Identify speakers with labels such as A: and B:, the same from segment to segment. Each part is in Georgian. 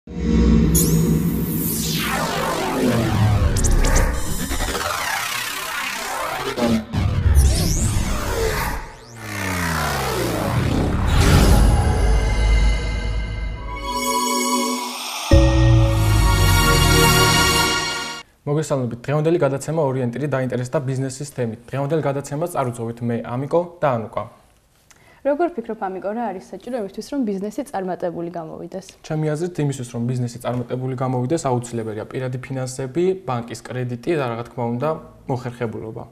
A: მოგესალმებით. დღევანდელი გადაცემა ორიენტირი დაინტერესდა ბიზნესის თემით. დღევანდელ გადაცემას წარუძოვით მე ამიკო და ანუკა.
B: როგორ ფიქრობ ამიკო, რა არის საჭირო იმისთვის, რომ ბიზნესი წარმატებული გამოვიდეს?
A: ჩემი აზრით, იმისთვის, რომ ბიზნესი წარმატებული გამოვიდეს, აუცილებელია პირადი ფინანსები, ბანკის კრედიტი და რა თქმა უნდა, მოხერხებულობა.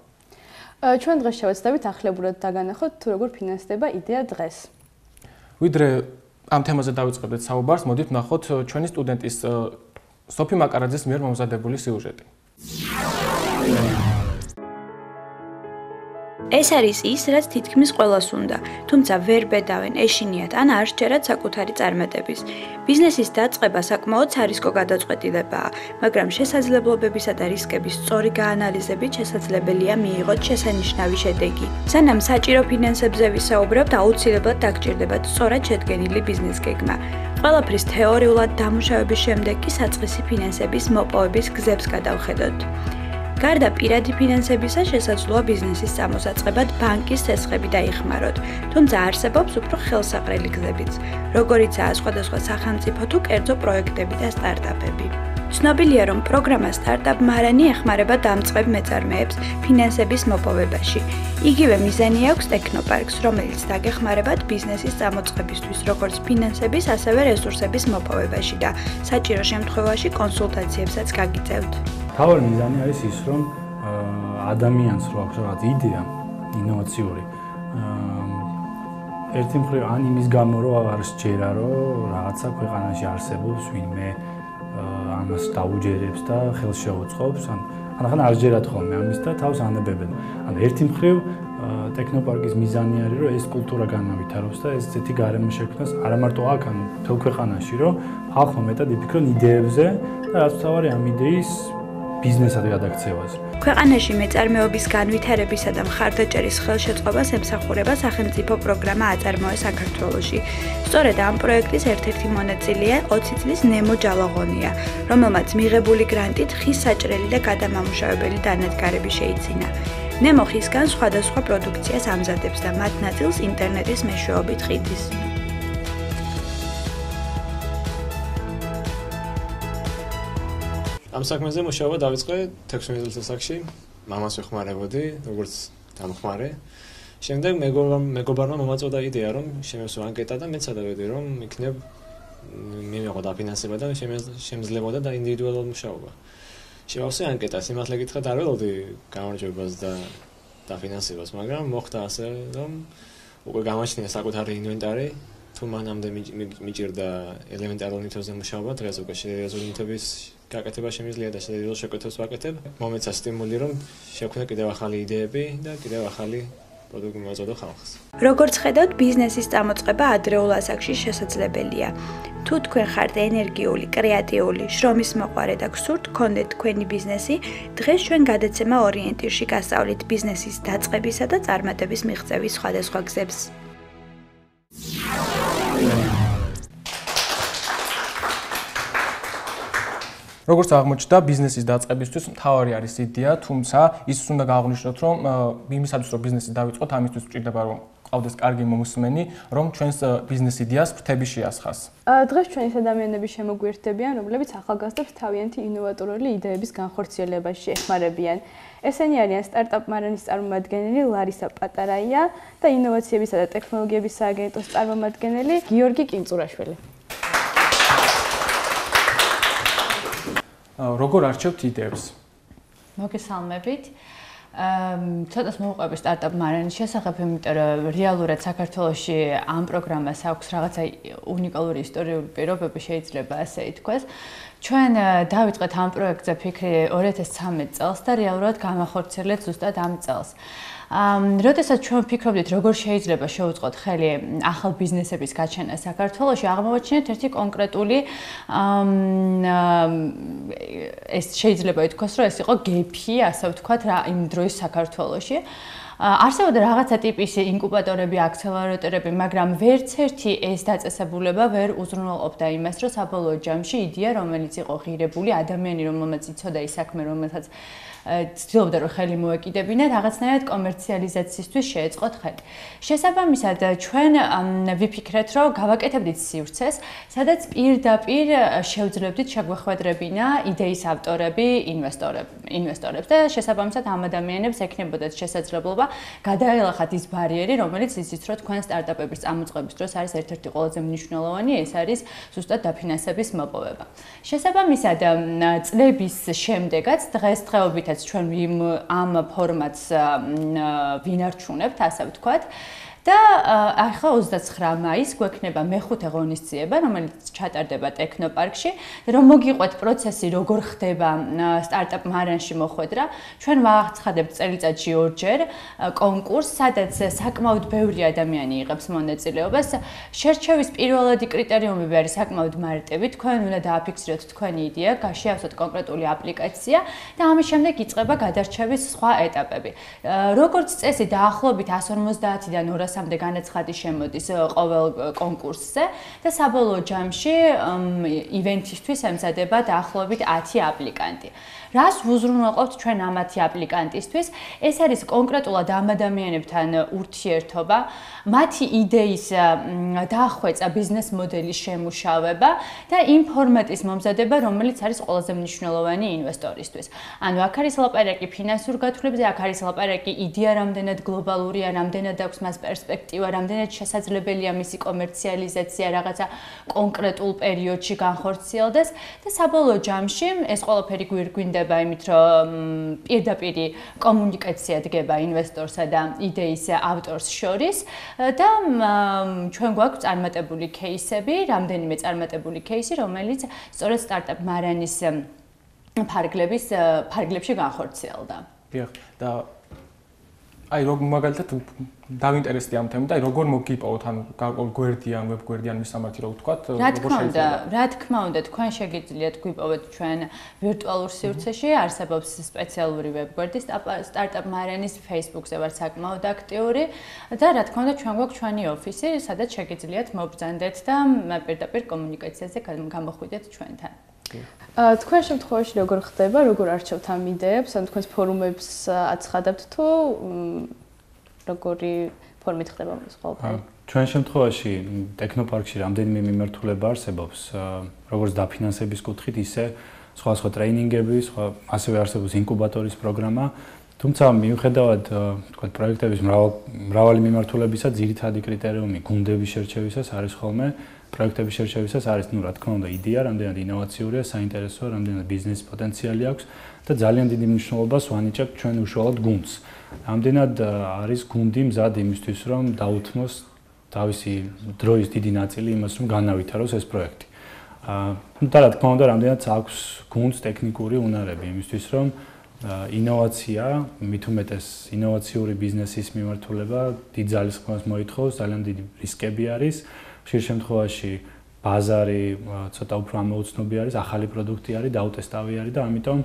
B: ჩვენ დღეს შევეცდებით ახლებურად დაგანახოთ, თუ როგორ ფინანსდება იდეა დღეს.
A: ვიდრე ამ თემაზე დავიწყებდეთ საუბარს, მოდით ვნახოთ ჩვენი სტუდენტის სოფი მაკარაძის მიერ მომზადებული სიუჟეტი.
C: ეს არის ის, რაც თითქმის ყველას უნდა, თუმცა ვერ ბედავენ, ეშინიათ ან არ სჯერათ საკუთარი წარმატების. ბიზნესის დაწყება საკმაოდ სარისკო გადაწყვეტილებაა, მაგრამ შესაძლებლობებისა და რისკების სწორი გაანალიზებით შესაძლებელია მიიღოთ შესანიშნავი შედეგი. სანამ საჭირო ფინანსებზე ვისაუბრებთ, აუცილებლად დაგჭირდებათ სწორად შედგენილი ბიზნეს გეგმა. ყველაფრის თეორიულად დამუშავების შემდეგ კი საწყისი ფინანსების მოპოვების გზებს გადავხედოთ. გარდა პირადი ფინანსებისა შესაძლოა ბიზნესის წამოსაწყებად ბანკის ცესხები დაიხმაროთ, თუმცა არსებობს უფრო ხელსაყრელი გზებიც, როგორიცაა სხვადასხვა სახელმწიფო თუ კერძო პროექტები და სტარტაპები. ცნობილია, რომ პროგრამა სტარტაპ მარანი ეხმარება დამწყებ მეწარმეებს ფინანსების მოპოვებაში. იგივე მიზანი აქვს ტექნოპარკს, რომელიც დაგეხმარებათ ბიზნესის წამოწყებისთვის, როგორც ფინანსების, ასევე რესურსების მოპოვებაში და საჭირო შემთხვევაში კონსულტაციებსაც გაგიწევთ.
D: თავი მიზანი არის ის, რომ ადამიანს რო აქვს რაღაც იდეა ინოვაციური, ერთი მხრივ ან იმის გამო რომ არ სჯერა, რომ რაღაცა ქვეყანაში არსებობს ვინმე ამას დაუჯერებს და ხელს შეუწყობს, ან არ სჯერათ ხოლმე ამის და თავს ანებებენ. ან ერთი მხრივ ტექნოპარკის მიზანი არის, რომ ეს კულტურა განავითაროს და ეს ზეთი გარემო შექმნას არა მარტო აქ, ან მთელ ქვეყანაში, რომ ხალხმა მეტად იფიქრონ იდეებზე და რაც თავარი ამ იდეის ბიზნესად გადაქცევაზე.
C: ქვეყანაში მეწარმეობის განვითარებისა და მხარდაჭერის ხელშეწყობას ემსახურება სახელმწიფო პროგრამა აწარმოე საქართველოში. სწორედ ამ პროექტის ერთ-ერთი მონაწილეა 20 წლის ნემო ჯალაღონია, რომელმაც მიღებული გრანტით ხის საჭრელი და გადამამუშავებელი დანადგარები შეიძინა. ნემო ხისგან სხვადასხვა პროდუქციას ამზადებს და მათ ნაწილს ინტერნეტის მეშვეობით ყიდის.
E: ამ საქმეზე მუშაობა დავიწყე 16 წელსაკში, მამას ვეხმარებოდი, როგორც დამხმარე. შემდეგ მეგობარმა მომაწოდა იდეა, რომ შემევსო ანკეტა და მეც ადავედი, რომ იქნებ მივიღო დაფინანსება და შემძლებოდა და ინდივიდუალურად მუშაობა. შევავსე ანკეტას, სიმართლე გითხრათ, არ ველოდი გამარჯვებას და დაფინანსებას, მაგრამ მოხდა ასე, რომ უკვე გამაჩნია საკუთარი ინვენტარი, თუ მანამდე მიჭირდა ელემენტარულ ნივთებზე მუშაობა, დღეს უკვე სერიოზული ნივთების გაკეთება შემიძლია და სერიოზულ შეკვეთებს ვაკეთებ. მომეცა სტიმული, რომ შევქმნე კიდევ ახალი იდეები და კიდევ ახალი პროდუქტი მოვაწოდო ხალხს.
C: როგორც ხედავთ, ბიზნესის წამოწყება ადრეულ ასაკში შესაძლებელია. თუ თქვენ ხართ ენერგიული, კრეატიული, შრომის მოყვარე და გსურთ გქონდეთ თქვენი ბიზნესი, დღეს ჩვენ გადაცემა ორიენტირში გასწავლით ბიზნესის დაწყებისა და წარმატების მიღწევის სხვადასხვა გზებს.
A: როგორც აღმოჩნდა, ბიზნესის დაწყებისთვის მთავარი არის იდეა, თუმცა ის უნდა გავაღვნიშნოთ, რომ იმისათვის რომ ბიზნესი დავიწყოთ, ამისთვის გვჭირდება რომ ყავდეს კარგი მომსმენი, რომ ჩვენს ბიზნეს იდეას ფრთები შეასხას.
B: დღეს ჩვენ ის ადამიანები შემოგვიერთდებიან, რომლებიც ახალგაზრდებს თავიანთი ინოვატორული იდეების განხორციელებაში ეხმარებიან. ესენი არიან სტარტაპ მარანის წარმომადგენელი ლარისა პატარაია და ინოვაციებისა და ტექნოლოგიების სააგენტოს წარმომადგენელი გიორგი კინწურაშვილი.
A: როგორ არჩევთ იდეებს?
F: მოგესალმებით. ცოტას მოვუყვები სტარტაპ მარანის შესახებ, იმიტომ რომ რეალურად საქართველოში ამ პროგრამას აქვს რაღაცა უნიკალური ისტორიული პირობები, შეიძლება ასე ითქვას. ჩვენ დავიწყეთ ამ პროექტზე ფიქრი 2013 წელს და რეალურად გამახორციელეთ ზუსტად ამ წელს. როდესაც ჩვენ ვფიქრობდით, როგორ შეიძლება შევუწყოთ ხელი ახალ ბიზნესების გაჩენა საქართველოში, აღმოვაჩინეთ ერთი კონკრეტული ეს შეიძლება ითქვას, რომ ეს იყო გეფი, ასე ვთქვათ, რა იმ დროის საქართველოში. არსებობდა რაღაცა ტიპის ინკუბატორები, აქცელერატორები, მაგრამ ვერც ერთი ეს დაწესებულება ვერ უზრუნველყოფდა იმას, რომ საბოლოო ჯამში იდეა, რომელიც იყო ღირებული, ადამიანი, რომელმაც იცოდა ის საქმე, რომელსაც ცდილობდა რომ ხელი მოეკიდებინა, რაღაცნაირად კომერციალიზაციისთვის შეეწყოთ ხელი. შესაბამისად, ჩვენ ვიფიქრეთ, რომ გავაკეთებდით სივრცეს, სადაც პირდაპირ შევძლებდით შეგვეხვედრებინა იდეის ავტორები, ინვესტორებს და შესაბამისად ამ ადამიანებს ექნებოდათ შესაძლებლობა გადაელახათ ის ბარიერი, რომელიც იცით, რომ თქვენ სტარტაპების წამოწყების დროს არის ერთ-ერთი ყველაზე მნიშვნელოვანი, ეს არის ზუსტად დაფინანსების მოპოვება. შესაბამისად, წლების შემდეგაც დღესდღეობით ჩვენ ამ ფორმატს ვინარჩუნებთ, ასე ვთქვათ. და ახლა 29 მაისს გვექნება მეხუთე ღონისძიება, რომელიც ჩატარდება ტექნოპარკში, რომ მოგიყვეთ პროცესი, როგორ ხდება სტარტაპ მარანში მოხვედრა. ჩვენ ვაცხადებთ წელიწადში 2 ჯერ კონკურსს, სადაც საკმაოდ ბევრი ადამიანი იღებს მონაწილეობას. შერჩევის პირველადი კრიტერიუმები არის საკმაოდ მარტივი. თქვენ უნდა დააფიქსიროთ თქვენი იდეა, გაშიავსოთ კონკრეტული აპლიკაცია და ამის შემდეგ იწყება გადარჩევის სხვა ეტაპები. როგორც წესი, დაახლოებით 150-დან 200-მდე განაცხადი შემოდის ყოველ კონკურსზე და საბოლოო ჯამში ივენთისთვის ემზადება დაახლოებით 10 აპლიკანტი. რას ვუზრუნველყოფთ ჩვენ ამ 10 აპლიკანტისთვის? ეს არის კონკრეტულად ამ ადამიანებთან ურთიერთობა, მათი იდეის დახვეწა, ბიზნეს მოდელის შემუშავება და იმ ფორმატის მომზადება, რომელიც არის ყველაზე მნიშვნელოვანი ინვესტორისთვის. ანუ აქ არის ლაპარაკი ფინანსურ გათვლებაზე, აქ არის ლაპარაკი იდეა რამდენად გლობალურია, რამდენად აქვს მას პერსპექტივა, რამდენად შესაძლებელია მისი კომერციალიზაცია რაღაცა კონკრეტულ პერიოდში განხორციელდეს და საბოლოო ჯამში ეს ყველაფერი გვირგვინდება იმით, რომ პირდაპირ კომუნიკაცია დგება ინვესტორსა და იდეის ავტორს შორის და ჩვენ გვაქვს წარმატებული кейსები, რამდენიმე წარმატებული кейსი, რომელიც სწორედ სტარტაპ მარანის ფარგლებში განხორციელდა.
A: დიახ, და აი როგორ მაგალითად დავინტერესდი ამ თემით, აი როგორ მოგიპოვოთ ან გარკვეულ გვერდიან, ვებ გვერდიან მისამართი რო ვთქვათ,
F: რა თქმა უნდა, თქვენ შეგიძლიათ გვიპოვოთ ჩვენ ვირტუალურ სივრცეში, არსებობს სპეციალური ვებ გვერდი სტარტაპ მარანის Facebook-ზე ვარ საკმაოდ აქტიური და რა თქმა უნდა, ჩვენ გვაქვს ჩვენი ოფისი, სადაც შეგიძლიათ მობრძანდეთ და პირდაპირ კომუნიკაციაზე გამოხვიდეთ ჩვენთან.
B: თქვენ შემთხვევაში როგორ ხდება, როგორ არჩევთ ამ იდეებს, ან თქვენს ფორუმებს აცხადებთ თუ როგორი ფორმით ხდება ეს ყველაფერი?
D: ჩვენ შემთხვევაში ტექნოპარკში რამდენიმე მიმართულება არსებობს, როგორც დაფინანსების კუთხით, ისე სხვა ტრეინინგები, ასევე არსებობს ინკუბატორის პროგრამა. თუმცა მიუხედავად თქვა პროექტების მრავალი მიმართულებისა, ძირითადი კრიტერიუმი გუნდების შერჩევისას არის ხოლმე პროექტების შერჩევისას არის, რა თქმა უნდა, იდეა, რამდენად ინოვაციურია, საინტერესოა, რამდენად ბიზნეს პოტენციალი აქვს და ძალიან დიდი მნიშვნელობას ვანიჭებთ ჩვენ უშუალოდ გუნდს. რამდენად არის გუნდი მზად იმისთვის, რომ დაუთმოს თავისი დროის დიდი ნაწილი იმას, რომ განავითაროს ეს პროექტი. და რა თქმა უნდა, რამდენად აქვს გუნდს ტექნიკური უნარები იმისთვის, რომ ინოვაცია, მით უმეტეს ინოვაციური ბიზნესის მიმართულება დიდ ძალისხმევას მოითხოვს, ძალიან დიდი რისკები არის. ხშირ შემთხვევაში ბაზარი ცოტა უფრო ამოუცნობი არის, ახალი პროდუქტი არის, დაუტესტავი არის და ამიტომ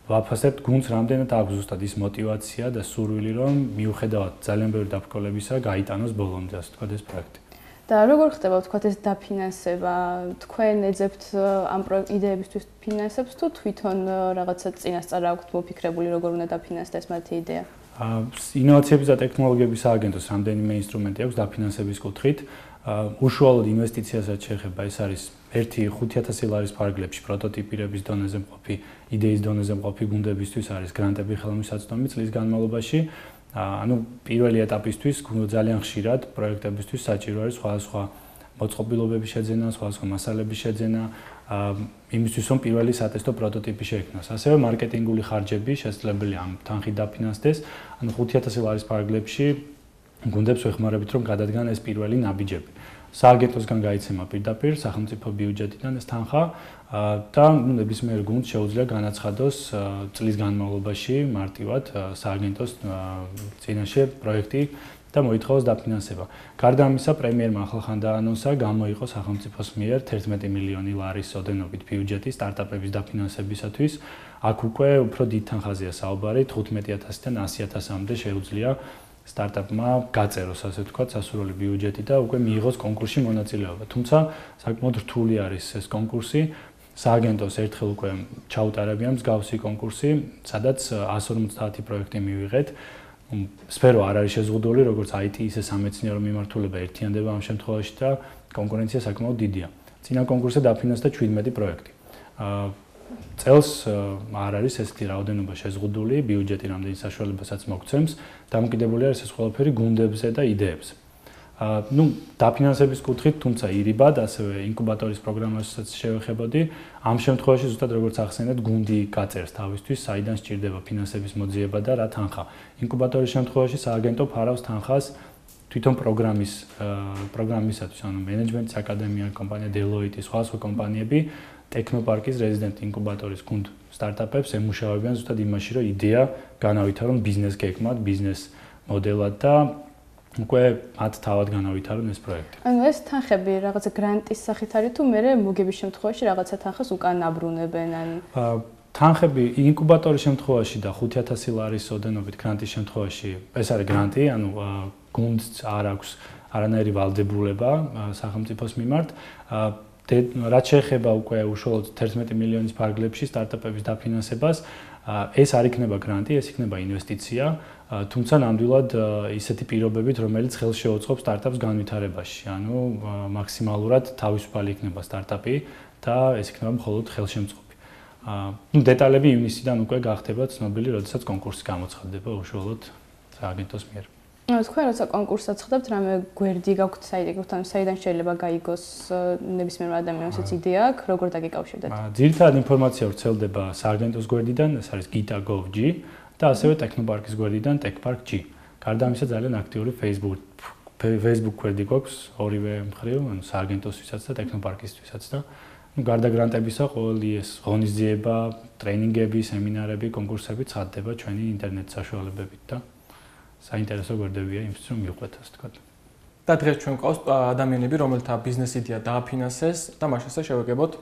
D: ვაფასებთ გუნდს რამდენად აქვს ზუსტად ის мотиваცია და სურვილი, რომ მიუხედავად ძალიან ბევრი დაბრკოლებისა გაიტანოს ბოლომდე, ასე ვთქვათ, ეს პროექტი.
B: და როგორ ხდება, ვთქვათ, ეს დაფინანსება? თქვენ ეძებთ ამ იდეებისთვის ფინანსებს თუ თვითონ რაღაცა წინასწარ აქვთ მოფიქრებული, როგორ უნდა დაფინანსდეს მათი იდეა?
D: ინოვაციების და ტექნოლოგიების სააგენტოს რამდენიმე ინსტრუმენტი აქვს დაფინანსების კუთხით. უშუალოდ ინვესტიციასაც შეეხება, ეს არის 1-5,000 ლარის ფარგლებში პროტოტიპირების დონეზე მყოფი, იდეის დონეზე მყოფი გუნდებისთვის არის გრანტები ხელმისაწვდომი წლის განმავლობაში. ანუ პირველი ეტაპისთვის ძალიან ხშირად პროექტებისთვის საჭირო არის სხვადასხვა მოწყობილობების შეძენა, სხვადასხვა მასალების შეძენა, იმისთვის რომ პირველი სატესტო პროტოტიპი შეიქმნას. ასევე მარკეტინგული ხარჯები შესაძლებელია ამ თანხით დაფინანსდეს. ანუ 5,000 ლარის ფარგლებში გუნდებს ვეხმარებით, რომ გადადგან ეს პირველი ნაბიჯები. სააგენტოსგან გაიცემა პირდაპირ სახელმწიფო ბიუჯეტიდან ეს თანხა და ნებისმიერ გუნდს შეუძლია განაცხადოს წლის განმავლობაში მარტივად სააგენტოს წინაშე პროექტი და მოითხოვოს დაფინანსება. გარდა ამისა, პრემიერმა ახლახან დაანონსა, გამოიყო სახელმწიფოს მიერ 11 მილიონი ლარის ოდენობით ბიუჯეტი სტარტაპების დაფინანსებისათვის. აქ უკვე უფრო დიდ თანხაზეა საუბარი, 15,000-დან 100,000-მდე შეუძლია სტარტაპმა გაწეროს, ასე ვთქვათ, სასურველი ბიუჯეტი და უკვე მიიღოს კონკურსში მონაწილეობა. თუმცა, საკმაოდ რთული არის ეს კონკურსი. სააგენტოს ერთხელ უკვე ჩაუტარებია მსგავსი კონკურსი, სადაც 150 პროექტი მივიღეთ. სფერო არ არის შეზღუდული, როგორც IT, ისე სამეცნიერო მიმართულება ერთიანდება ამ შემთხვევაში და კონკურენცია საკმაოდ დიდია. წინა კონკურსზე დაფინანსდა 17 პროექტი. წელს არ არის ესეთი რაოდენობა შეზღუდული, ბიუჯეტი რამდენი საშუალებასაც მოგცემს, დამოკიდებული არის ეს ყველაფერი გუნდებზე და იდეებზე. დაფინანსების კუთხით, თუმცა ირიბად, ასევე ინკუბატორის პროგრამასაც შევეხებოდი. ამ შემთხვევაში ზუსტად როგორც ახსენეთ, გუნდი გაწერს თავისთვის, საიდან სჭირდება ფინანსების მოძიება და რა თანხა. ინკუბატორის შემთხვევაში სააგენტო ფარავს თანხას თვითონ პროგრამისათვის, ანუ მენეჯმენტის აკადემია, კომპანია Deloitte, სხვა კომპანიები ტექნოპარკის რეზიდენტ ინკუბატორის გუნდ სტარტაპებს ემუშავებიან ზუსტად იმაში, რომ იდეა განავითარონ ბიზნეს გეგმად, ბიზნეს მოდელად და უკვე მათ თავად განავითარონ ეს პროექტი.
B: ანუ ეს თანხები რაღაცა გრანტის სახით არის თუ მე მოგების შემთხვევაში რაღაცა თანხას უკან აბრუნებენ ან
D: თანხები ინკუბატორის შემთხვევაში და 5,000 ლარის ოდენობით გრანტის შემთხვევაში ეს არის გრანტი, ანუ გუნდს არ აქვს არანაირი ვალდებულება სახელმწიფოს მიმართ. რაც შეეხება უკვე უშუალოდ 11 მილიონის ფარგლებში სტარტაპების დაფინანსებას, ეს არ იქნება გრანტი, ეს იქნება ინვესტიცია, თუმცა ნამდვილად ისეთი პირობებით, რომელიც ხელს შეუწყობს სტარტაპს განვითარებაში. ანუ მაქსიმალურად თავისუფალი იქნება სტარტაპი და ეს იქნება მხოლოდ ხელშემწყობი. დეტალები ივნისიდან უკვე გახდება ცნობილი, როდესაც კონკურსი გამოცხადდება უშუალოდ სააგენტოს მიერ.
B: თქვენ როცა კონკურსს აცხადებთ, რამე გვერდი გაქვთ საიდექოთ, ანუ საიდან შეიძლება გაიგოს ნებისმიერ ადამიანს ეს იდეა აქვს, როგორ დაგიკავშირდეთ?
D: ძირითადად ინფორმაცია ვრცელდება სააგენტოს გვერდიდან, ეს არის gita.gov.g და ასევე ტექნოპარკის გვერდიდან techpark.g. გარდა ამისა ძალიან აქტიური Facebook გვერდი გვაქვს ორივე მხრივ, ანუ სააგენტოსთვისაც და ტექნოპარკისთვისაც და გარდა გრანტებისა, ყოველი ეს ღონისძიება, ტრეინინგები, სემინარები, კონკურსები ცხადდება ჩვენი ინტერნეტ საშუალებებით და საინტერესო გვერდებია იმისთვის, რომ მივყვეთ, ასე ვთქვათ.
A: და დღეს ჩვენ გვყავს ადამიანები, რომელთა ბიზნეს იდეა დააფინანსეს და მას შესაძლოა შევეგებოთ.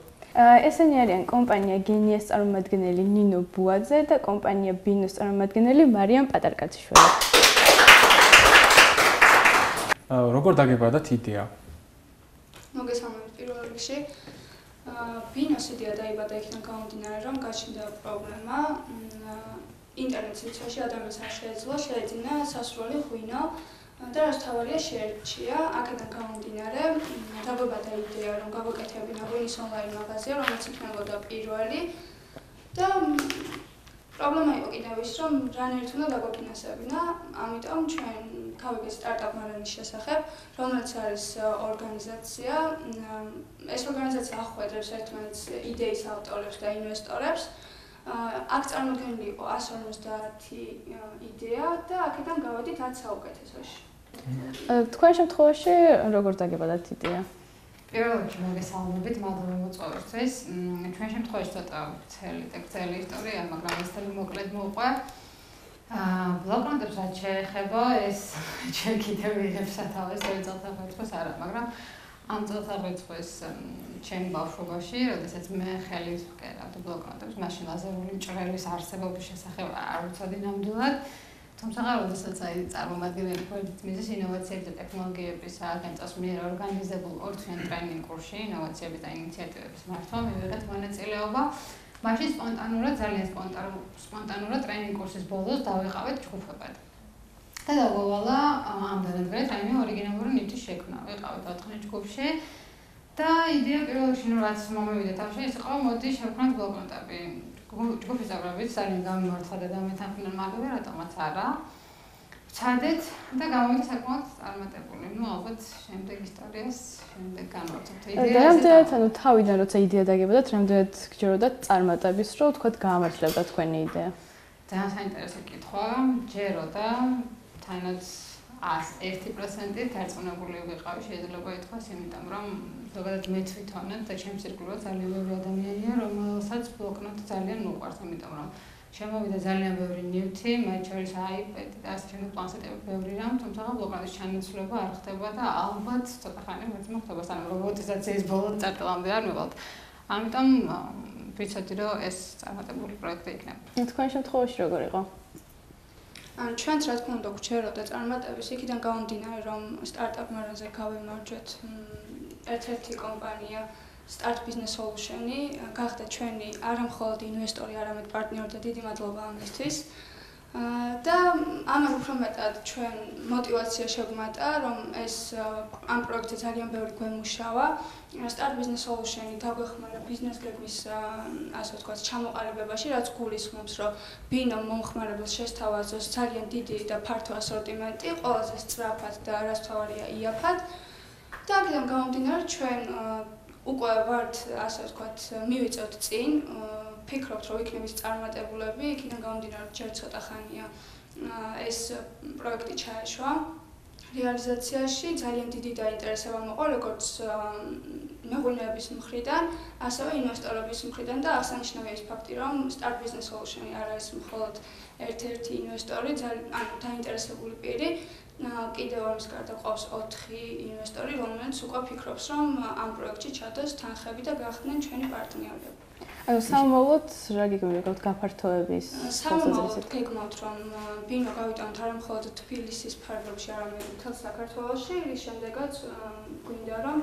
B: ესენი არიან კომპანია გენიას წარმომადგენელი ნინო ბუაძე და კომპანია ბინოს წარმომადგენელი მარიამ პატარკაციშვილი.
A: როგორ დაგებადათ იდეა?
G: მოგესალმებით პირველ რიგში. ბინოს იდეა დაიბადა იქიდან გამომდინარე, რომ გაჩნდა პრობლემა ინტერნეტ სივრცეში ადამიანს არ შეეძლო შეეძინა სასურველი ღვინო და რაც თავარია შეერჩია აქედან გამომდინარე დაგვებადა იდეა რომ გავაკეთებინა ღვინის ონლაინ მაღაზია რომელიც იქნებოდა პირველი და პრობლემა იყო კიდევ ის რომ რანაირად უნდა დაგვაფინანსებინა ამიტომ ჩვენ გავიგეთ სტარტაპ მარანის შესახებ რომელიც არის ორგანიზაცია ეს ორგანიზაცია ახვედრებს ერთმანეთს იდეის ავტორებს და ინვესტორებს აქ წარმოდგენილი იყო 150 იდეა და აქედან გავედით 10 საუკეთესოში.
B: თქვენ შემთხვევაში როგორ დაგებადათ იდეა?
F: პირველ რიგში მოგესალმებით, მადლობა მოწვევისთვის. ჩვენ შემთხვევაში ცოტა ვრცელი ისტორია, მაგრამ ეს თელი მოკლედ მოყვა. ბლოკნოტებს რაც შეეხება, ეს ჩვენ კიდევ ვიღებ სათავეს, წელთაღრიცხვის არა, მაგრამ ამ წელთაღრიცხვის ჩემ ბავშვობაში, როდესაც მე ხელით ვკერავდი ბლოკნოტებს, მაშინ ლაზერული მჭრელის არსებობის შესახებ არ ვიცოდი ნამდვილად. თუმცა, როდესაც წარმომადგენელი გვერდით მიზეს ინოვაციების და ტექნოლოგიების სააგენტოს მიერ ორგანიზებულ ორთვიან ტრეინინგ კურსში ინოვაციების და ინიციატივების მართვა მივიღეთ მონაწილეობა. მაშინ ძალიან სპონტანურად ტრეინინგ კურსის ბოლოს დავიყავეთ ჯგუფებად. და დაგვავალა ამდენად გვერდით რაიმე ორიგინალური ნიჭის შექმნა. ვიყავით 4 ჯგუფში და იდეა პირველ რიგში რაც მომევიდა თავში ის იყო მოდი შევქმნათ ბლოკნოტები. ჯგუფის წევრებიც ძალიან გამიმართლა და დამეთანხმდნენ მაგაზე, რატომაც არა. ვცადეთ და გამოვიდა საკმაოდ წარმატებული. ალბათ შემდეგ ისტორიას შემდეგ განვაცობთ.
B: იდეა რამდენად ანუ თავიდან როცა იდეა დაგებოდათ, რამდენად გჯეროდათ წარმატების, რომ თქვათ გაამართლებდა თქვენი იდეა?
F: ძალიან საინტერესო კითხვა. ჯეროდა თანაც 1% დარწმუნებული ვიყავი, შეიძლება ითქვას, იმიტომ რომ ზოგადად მე თვითონაც და ჩემს ირგვლივაც ძალიან ბევრი ადამიანია, რომელსაც ბლოკნოტი ძალიან უყვარს, იმიტომ რომ
H: შემოვიდა ძალიან ბევრი ნივთი, მათ შორის iPad და ასე შემდეგ პლანშეტები ბევრი რამ, თუმცა ბლოკადის ჩანაცვლება არ ხდება და ალბათ ცოტა ხანი მეც მოხდება, სანამ რობოტიზაციის ბოლო წერტილამდე არ მივალთ. ამიტომ ვიცოდი, რომ ეს წარმატებული პროექტი იქნება.
B: თქვენ შემთხვევაში როგორ იყო?
G: ჩვენც რა თქმა უნდა გვჩეროდა წარმატების, იქიდან გამომდინარე, რომ სტარტაპ მარანზე გავიმარჯვეთ ერთ-ერთი კომპანია Start Business Solution-ი გახდა ჩვენი არა მხოლოდ ინვესტორი, არამედ პარტნიორი და დიდი მადლობა ამისთვის. და ამან უფრო მეტად ჩვენ мотивация შეგვმატა, რომ ეს ამ პროექტზე ძალიან ბევრი გვემუშავა. Start Business Solution-ი დაგვეხმარა ბიზნეს გეგმის ასე ვთქვათ, ჩამოყალიბებაში, რაც გულისხმობს, რომ ბინო მომხმარებელს შესთავაზოს ძალიან დიდი და ფართო ასორტიმენტი, ყველაზე სწრაფად და რაც თავარია იაფად. და აქედან გამომდინარე, ჩვენ უკვე ვართ, ასე ვთქვათ, მივიწევთ წინ, ფიქრობთ, რომ იქნებით წარმატებულები, იქიდან გამომდინარე, ჯერ ცოტა ხანია ეს პროექტი ჩაეშვა. რეალიზაციაში ძალიან დიდი დაინტერესება მოყვა, როგორც მეღვინეების მხრიდან, ასევე ინვესტორების მხრიდან და აღსანიშნავია ის ფაქტი, რომ Start Business Solution-ი არ არის მხოლოდ ერთ-ერთი ინვესტორი, ანუ დაინტერესებული პირი. კიდევ ამის გარდა ყავს 4 ინვესტორი, რომელიც უკვე ფიქრობს, რომ ამ პროექტში ჩადოს თანხები და გახდნენ ჩვენი პარტნიორები.
B: ანუ სამომავლოდ რა გიგებთ გაფართოების
G: სამომავლოდ გეგმავთ, რომ ბინო გავიტანოთ არა მხოლოდ თბილისის ფარგლებში, არამედ მთელ საქართველოში, რის შემდეგაც გვინდა რომ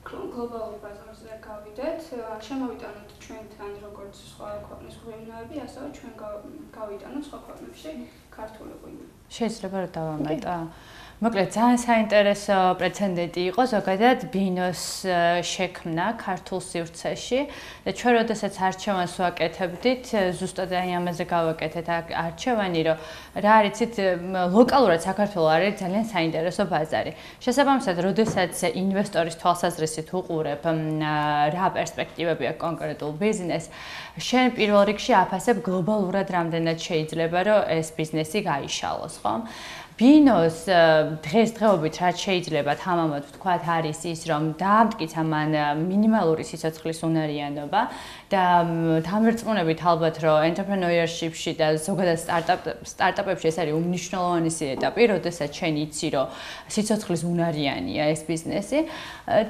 G: გლობალურ ბაზარზე გავიდეთ, შემოვიტანოთ ჩვენთან როგორც სხვა ქვეყნის ღვინოები, ასევე ჩვენ გავიტანოთ სხვა ქვეყნებში ქართული ღვინო.
F: შეიძლება რა დავამატა? მოკლედ ძალიან საინტერესო პრეცედენტი იყო ზოგადად ბინოს შექმნა ქართულ სივრცეში და ჩვენ როდესაც არჩევანს ვაკეთებდით, ზუსტად აი ამაზე გავაკეთეთ არჩევანი, რომ რა არიცით, ლოკალურად საქართველოს არის ძალიან საინტერესო ბაზარი. შესაბამისად, როდესაც ინვესტორის თვალსაზრისით უყურებ რა პერსპექტივები აქვს კონკრეტულ ბიზნესს, შენ პირველ რიგში აფასებ გლობალურად რამდენად შეიძლება რომ ეს ბიზნესი გაიშალოს, ხო? ბინოს დღესდღეობით რაც შეიძლება თამამად ვთქვათ არის ის, რომ დაამტკიცა მან მინიმალური სიცოცხლის უნარიანობა და დამერწმუნებით ალბათ, რომ entrepreneurship-ში და ზოგადად სტარტაპებში ეს არის უმნიშვნელოვანესი ეტაპი, როდესაც შენ იცი, რომ სიცოცხლის უნარიანია ეს ბიზნესი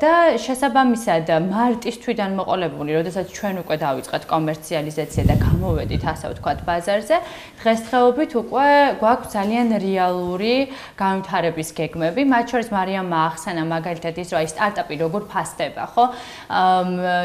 F: და შესაბამისად მარტის თვიდან მოყოლებული, როდესაც ჩვენ უკვე დავიწყეთ კომერციალიზაცია და გამოვედით ასე ვთქვათ ბაზარზე, დღესდღეობით უკვე გვაქვს ძალიან რეალური განვითარების გეგმები, მათ შორის მარიამმა ახსენა მაგალითად ის, რომ აი სტარტაპი როგორ ფასდება, ხო?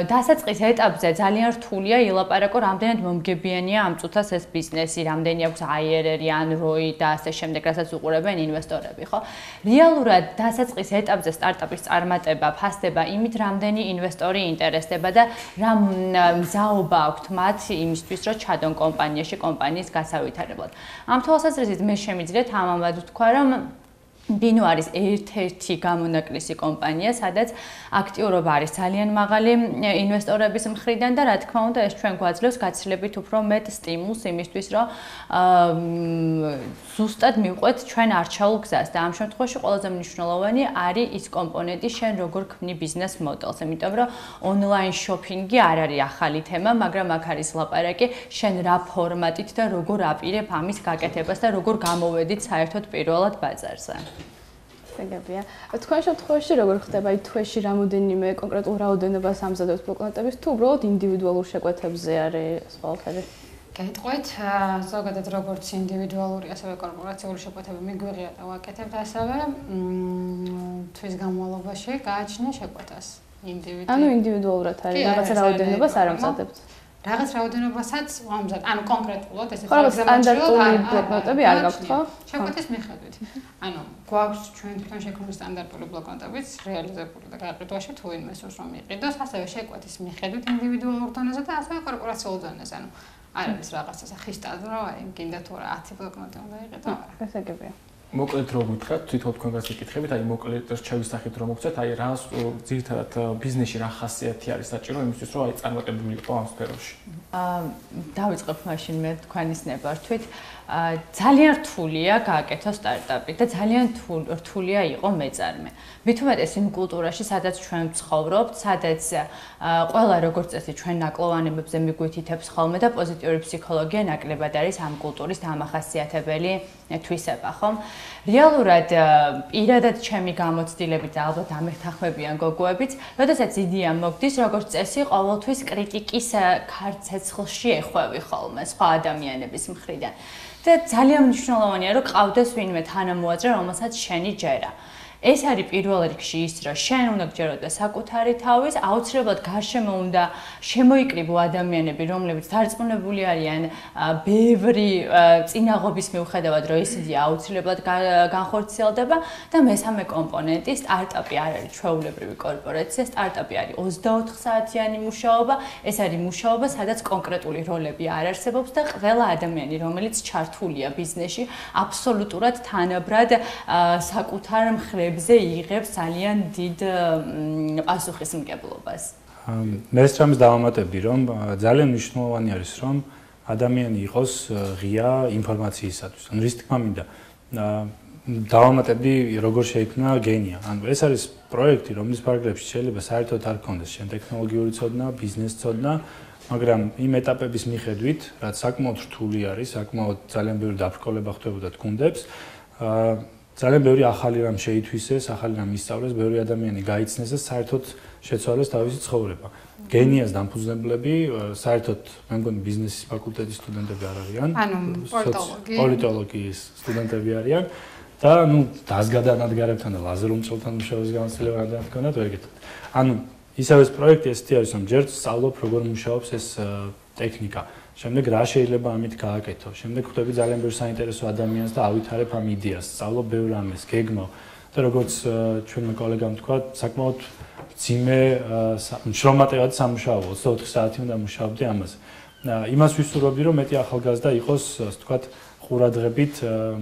F: დასაწყის ეტაპზე ძალიან რთულია ილაპარაკო, რამდენად მომგებიანია ამ წუთას ეს ბიზნესი, რამდენი აქვს IRR, Android და ასე შემდეგ, რასაც უყურებენ ინვესტორები, ხო? რეალურად დასაწყის ეტაპზე სტარტაპის წარმატება ფასდება იმით, რამდენი ინვესტორი ინტერესდება და რა მზაობა აქვთ მათ იმისთვის, რომ ჩადონ კომპანიაში კომპანიის გასავითარებლად. ამ თვალსაზრისით მე შემიძლია თამამად ვთქვა, რომ ბინო არის ერთ-ერთი გამონაკლისი კომპანია, სადაც აქტიურობა არის ძალიან მაღალი ინვესტორების მხრიდან და რა თქმა უნდა ეს ჩვენ გვაძლევს გაცილებით უფრო მეტ სტიმულს იმისთვის, რომ ზუსტად მივყვეთ ჩვენ არჩეულ გზას და ამ შემთხვევაში ყველაზე მნიშვნელოვანი არის ის კომპონენტი, შენ როგორ ქმნი ბიზნეს მოდელს, იმიტომ რომ ონლაინ შოპინგი არ არის ახალი თემა, მაგრამ აქ არის ლაპარაკი, შენ რა ფორმატით და როგორ აპირებ ამის გაკეთებას და როგორ გამოვედით საერთოდ პირველად ბაზარზე.
B: შეგებია. თქვენ შემთხვევაში როგორ ხდება აი თვეში რამოდენიმე კონკრეტულ რაოდენობას ამზადებთ ბლოკნოტების თუ უბრალოდ ინდივიდუალურ შეკვეთებზე არის ყველაფერი?
H: გეტყვით, ზოგადად როგორც ინდივიდუალური, ასევე კორპორაციული შეკვეთები მიგვიღია და ვაკეთებთ, ასევე თვის განმავლობაში გააჩნია შეკვეთას ინდივიდუალურად.
B: ანუ ინდივიდუალურად არის, რაღაც რაოდენობას არ ამზადებთ.
H: რაღაც რაოდენობასაც ვამზად, ანუ კონკრეტულად ესე
B: სტანდარტული ბლოკნოტები არ გაქვთ, ხო?
H: შეკვეთის მიხედვით. ანუ გვაქვს ჩვენ თვითონ შექმნილი სტანდარტული ბლოკნოტებიც რეალიზებული და გაყიდვაში თუ ვინმე სურს რომ იყიდოს, ასევე შეკვეთის მიხედვით ინდივიდუალურ დონეზე და ასევე კორპორაციულ დონეზე. ანუ არ არის რაღაცა ხისტად, რომ აი გინდა თუ რა 10 ბლოკნოტი უნდა იყიდო.
B: ეს ეგებია.
A: მოკლედ რო გითხრათ, თვითონ თქვენგანაც იკითხებით, აი მოკლედ შევისახით რომ მოგცეთ, აი რას ძირითადად ბიზნესში რა ხასიათი არის საჭირო იმისთვის, რომ აი წარმატებული იყო ამ სფეროში.
F: დავიწყებ მაშინ მე თქვენის ნებართვით. ძალიან რთულია გააკეთო სტარტაპი და ძალიან რთულია იყო მეწარმე. მით უმეტეს იმ კულტურაში, სადაც ჩვენ ვცხოვრობთ, სადაც ყველა როგორც წესი ჩვენ ნაკლოვანებებზე მიგვითითებს ხოლმე და პოზიტიური ფსიქოლოგია ნაკლებად არის ამ კულტურის დამახასიათებელი თვისება, ხომ? რეალურად პირადად ჩემი გამოცდილებით და ალბათ ამეთანხმებიან გოგოებიც, როდესაც იდეა მოგდის, როგორც წესი, ყოველთვის კრიტიკის ქარცეცხლში ეხვევი ხოლმე სხვა ადამიანების მხრიდან. და ძალიან მნიშვნელოვანია, რომ ყავდეს ვინმე თანამოაზრე, რომელსაც შენი ჯერა. ეს არის პირველ რიგში ის, რომ შენ უნდა გჯეროდეს საკუთარი თავის, აუცილებლად გარშემო უნდა შემოიკრიბო ადამიანები, რომლებიც დარწმუნებული არიან ბევრი წინაღობის მიუხედავად, რომ ეს იდეა აუცილებლად განხორციელდება და მესამე კომპონენტი სტარტაპი არ არის ჩვეულებრივი კორპორაცია, სტარტაპი არის 24 საათიანი მუშაობა, ეს არის მუშაობა, სადაც კონკრეტული როლები არ არსებობს და ყველა ადამიანი, რომელიც ჩართულია ბიზნესში, აბსოლუტურად თანაბრად საკუთარ მხრებზე იღებს ძალიან დიდ პასუხისმგებლობას.
D: მე ეს რამეს დავამატებდი, რომ ძალიან მნიშვნელოვანი არის, რომ ადამიანი იყოს ღია ინფორმაციისათვის. ანუ რის თქმა მინდა, დავამატებდი, როგორ შეიქმნა გენია. ანუ ეს არის პროექტი, რომლის პარაგრაფში შეიძლება საერთოდ არ გქონდეს შენ ტექნოლოგიური ცოდნა, ბიზნეს ცოდნა, მაგრამ იმ ეტაპების მიხედვით, რაც საკმაოდ რთული არის, საკმაოდ ძალიან ბევრი დაბრკოლება ხდებოდა გუნდებს, ძალიან ბევრი ახალი რამ შეითვისეს, ახალი რამ ისწავლეს, ბევრი ადამიანი გაიცნეს და საერთოდ შეცვალეს თავისი ცხოვრება. გენიას დამფუძნებლები საერთოდ მე მგონი ბიზნესის ფაკულტეტის სტუდენტები არ არიან.
H: ანუ
D: პოლიტოლოგიის სტუდენტები არიან და ნუ დაზგადანადგარებთან და ლაზერულ მწვრთნელთან მუშაობის გამოცდილება რამდენად გქონდათ ვერ გეტყვით. ანუ ისევ ეს პროექტი ესეთი არის, რომ ჯერ სწავლობ როგორ მუშაობს ეს ტექნიკა. შემდეგ რა შეიძლება ამით გააკეთო. შემდეგ ხვდები ძალიან ბევრ საინტერესო ადამიანს და ავითარებ ამ იდეას. სწავლობ ბევრ რამეს, გეგმავ და როგორც ჩვენმა კოლეგამ თქვა, საკმაოდ მძიმე შრომატევად სამუშაო, 24 საათი უნდა მუშაობდი ამაზე. იმას ვისურვებდი, რომ მეტი ახალგაზრდა იყოს, ასე ვთქვათ, ყურადღებით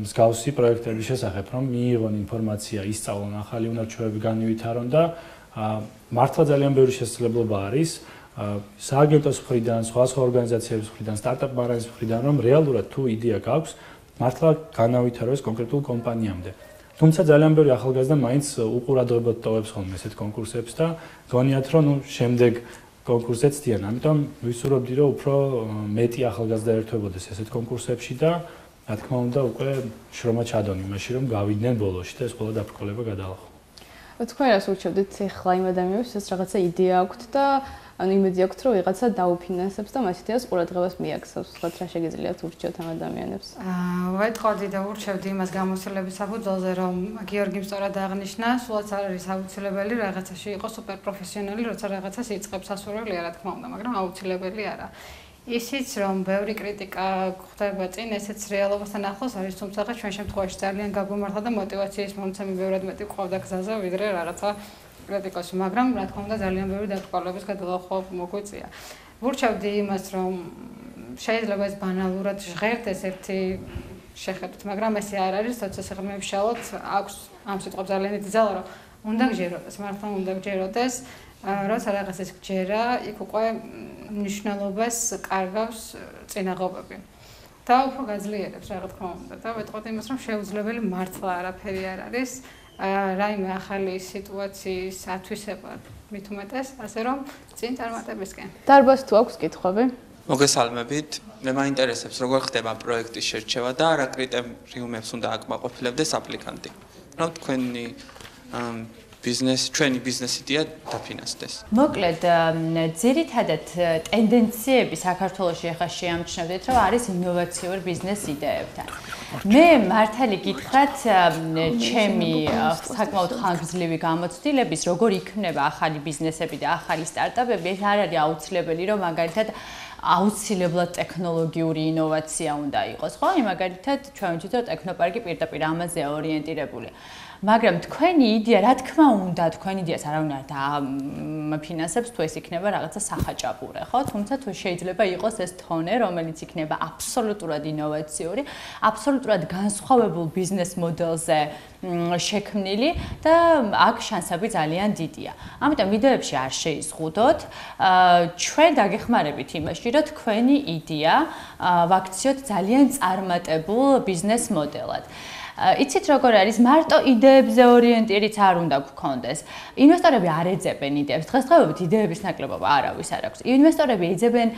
D: მსგავსი პროექტების შესახებ, რომ მიიღონ ინფორმაცია, ისწავლონ ახალი უნარჩვევები, განივითარონ და მართლა ძალიან ბევრი შესაძლებლობა არის. სააგენტოს მხრიდან, სხვა ორგანიზაციების მხრიდან, სტარტაპ მარანის მხრიდან, რომ რეალურად თუ იდეა გაქვს, მართლა განავითაროს კონკრეტულ კომპანიამდე. თუმცა ძალიან ბევრი ახალგაზრდა მაინც უყურადღებოდ ტოვებს ხოლმე ესეთ კონკურსებს და გონიათ, რომ შემდეგ კონკურსს ეცდიან. ამიტომ ვისურვებდი, რომ უფრო მეტი ახალგაზრდა ერთვებოდეს ესეთ კონკურსებში და რა თქმა უნდა, უკვე შრომა ჩადონ იმაში, რომ გავიდნენ ბოლოში და ეს ყველა დაბრკოლება გადაალახო.
B: თქვენ რას ურჩევდით ახლა იმ ადამიანებს, ვისაც რაღაცა იდეა აქვთ და ანუ იმედი აქვთ, რომ ვიღაცა დაუფინანსებს და მას იდეას ყურადღებას მიაქცევს. სხვა რა შეგიძლიათ ურჩევთ ამ ადამიანებს?
H: ვეთყოდი და ურჩევდი იმას გამოცდილების საფუძველზე, რომ გიორგიმ სწორად აღნიშნა, სულაც არ არის აუცილებელი რაღაცაში იყოს სუპერპროფესიონალი, როცა რაღაცას იწყებს ასურველია, რა თქმა უნდა, მაგრამ აუცილებელი არა. ისიც რომ ბევრი კრიტიკა ხდება წინ, ესეც რეალობასთან ახლოს არის, თუმცა ჩვენ შემთხვევაში ძალიან გაგვიმართლა და мотиваციის მომცემი ბევრად მეტი ყავდა გზაზე, ვიდრე რაღაცა კრიტიკოსი, მაგრამ რა თქმა უნდა ძალიან ბევრი დაწყვალების გადალახვა მოგვიწია. ვურჩევდი იმას, რომ შეიძლება ეს ბანალურად ჟღერდეს ერთი შეხედვით, მაგრამ ესე არ არის, თორსა სიღრმეებშალოთ აქვს ამ სიტყვებს ძალიან დიდი ძალა, რომ უნდა გჯეროდეს, მართლა უნდა გჯეროდეს. როცა რაღაცას გჯერა, იქ უკვე მნიშვნელობას კარგავს წინაღობები. და უფრო გაძლიერებს რა თქმა უნდა და ვეთყოდი იმას, რომ შეუძლებელი მართლა არაფერი არ არის. რაიმე ახალი სიტუაციის ათვისება მით უმეტეს, ასე რომ წინ წარმატებისკენ.
B: დარბაზ თუ აქვს კითხვები?
I: მოგესალმებით. მე მაინტერესებს როგორ ხდება პროექტის შერჩევა და რა კრიტერიუმებს უნდა აკმაყოფილებდეს აპლიკანტი. რომ თქვენი ჩვენი ბიზნეს იდეა დაფინანსდეს.
F: მოკლედ, ძირითადად ტენდენციები საქართველოში ახლა შეამჩნევდეთ, რომ არის ინოვაციური ბიზნეს იდეებთან. მე მართალი გითხრათ, ჩემი საკმაოდ ხანგრძლივი გამოცდილების, როგორ იქნება ახალი ბიზნესები და ახალი სტარტაპები, ეს არ არის აუცილებელი, რომ მაგალითად აუცილებლად ტექნოლოგიური ინოვაცია უნდა იყოს, ხო? მაგალითად, ჩვენ ვთქვით, რომ ტექნოპარკი პირდაპირ ამაზეა ორიენტირებული. მაგრამ თქვენი იდეა, რა თქმა უნდა, თქვენი იდეას არავინ არ დააფინანსებს, თუ ეს იქნება რაღაცა სახაჭაპურე, ხო? თუმცა თუ შეიძლება იყოს ეს თონე, რომელიც იქნება აბსოლუტურად ინოვაციური, აბსოლუტურად განსხვავებულ ბიზნეს მოდელზე შექმნილი და აქ შანსები ძალიან დიდია. ამიტომ ვიდეოებში არ შეიზღუდოთ. ჩვენ დაგეხმარებით იმაში, რომ თქვენი იდეა ვაქციოთ ძალიან წარმატებულ ბიზნეს მოდელად. იცით როგორ არის მარტო იდეებზე ორიენტირიც არ უნდა გქონდეს. ინვესტორები არ ეძებენ იდეებს. დღესდღეობით იდეების ნაკლებობა არავის არ აქვს. ინვესტორები ეძებენ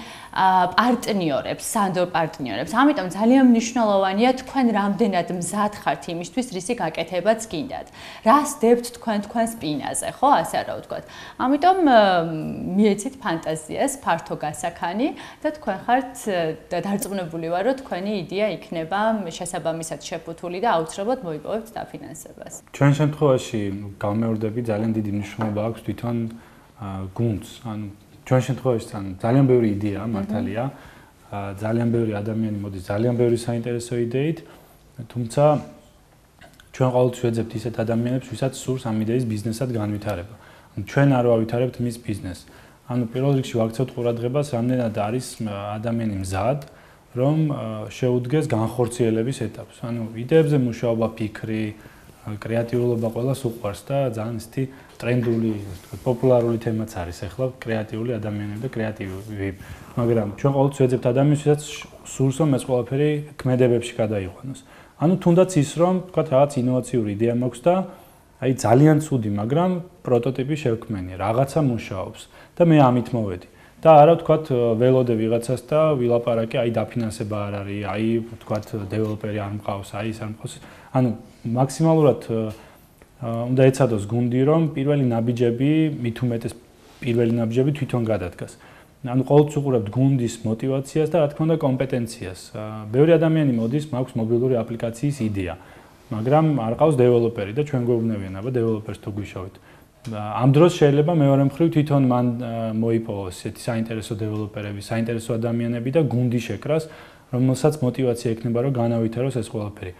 F: პარტნიორებს, სანდორ პარტნიორებს. ამიტომ ძალიან მნიშვნელოვანია თქვენ რამდენად მზად ხართ იმისთვის, რისი გაკეთებაც გინდათ. რას დებთ თქვენ თქვენ სპინაზე, ხო, ასე რა ვთქვათ. ამიტომ მიეცით ფანტაზიას, ფართო გასაქანი და თქვენ ხართ დარწმუნებული ვარ, რომ თქვენი იდეა იქნება შესაბამისად შეფუთული და აუცილებლად მოიპოვებთ დაფინანსებას.
D: ჩვენ შემთხვევაში გამეორდები ძალიან დიდი მნიშვნელობა აქვს თვითონ გუნდს. ანუ ჩვენ შემთხვევაში ძალიან ბევრი იდეაა მართალია. ძალიან ბევრი ადამიანი მოდის ძალიან ბევრი საინტერესო იდეით, თუმცა ჩვენ ყოველთვის ვეძებთ ისეთ ადამიანებს, ვისაც სურს ამ იდეის ბიზნესად განვითარება. ანუ ჩვენ არ ვავითარებთ მის ბიზნესს. ანუ პირველ რიგში ვაქცევთ ყურადღებას, რამდენად არის ადამიანი მზად რომ შეუდგეს განხორციელების ეტაპს. ანუ იდეებზე მუშაობა, ფიქრი, კრეატიულობა ყველას უყვარს და ძალიან ისეთი ტრენდული, პოპულარული თემაც არის ახლა კრეატიული ადამიანები და კრეატივები. მაგრამ ჩვენ ყოველთვის ვეძებთ ადამიანებს, ვისაც სურს რომ ეს ყველაფერი ქმედებებში გადაიყვანოს. ანუ თუნდაც ის რომ თქვა რაღაც ინოვაციური იდეა მაქვს და აი ძალიან ცუდი, მაგრამ პროტოტიპი შევქმენი, რაღაცა მუშაობს და მე ამით მოვედი. და არა ვთქვათ ველოდე ვიღაცას და ვილაპარაკე, აი დაფინანსება არ არის, აი ვთქვათ დეველოპერი არ მყავს, აი ის არ მყავს. ანუ მაქსიმალურად უნდა ეცადოს გუნდი, რომ პირველი ნაბიჯები, მით უმეტეს პირველი ნაბიჯები თვითონ გადადგას. ანუ ყოველთვის უყურებთ გუნდის мотиваციას და რა თქმა უნდა კომპეტენციას. ბევრი ადამიანი მოდის, მაქვს მობილური აპლიკაციის იდეა, მაგრამ არ ყავს დეველოპერი და ჩვენ გვეუბნებიან, აბა დეველოპერს თუ გვიშოვით. ამ დროს შეიძლება მეორე მხრივ თვითონ მან მოიპოვოს ესეთი საინტერესო დეველოპერები, საინტერესო ადამიანები და გუნდი შეკრას, რომელსაც мотиваცია ექნება, რომ განავითაროს ეს ყველაფერი.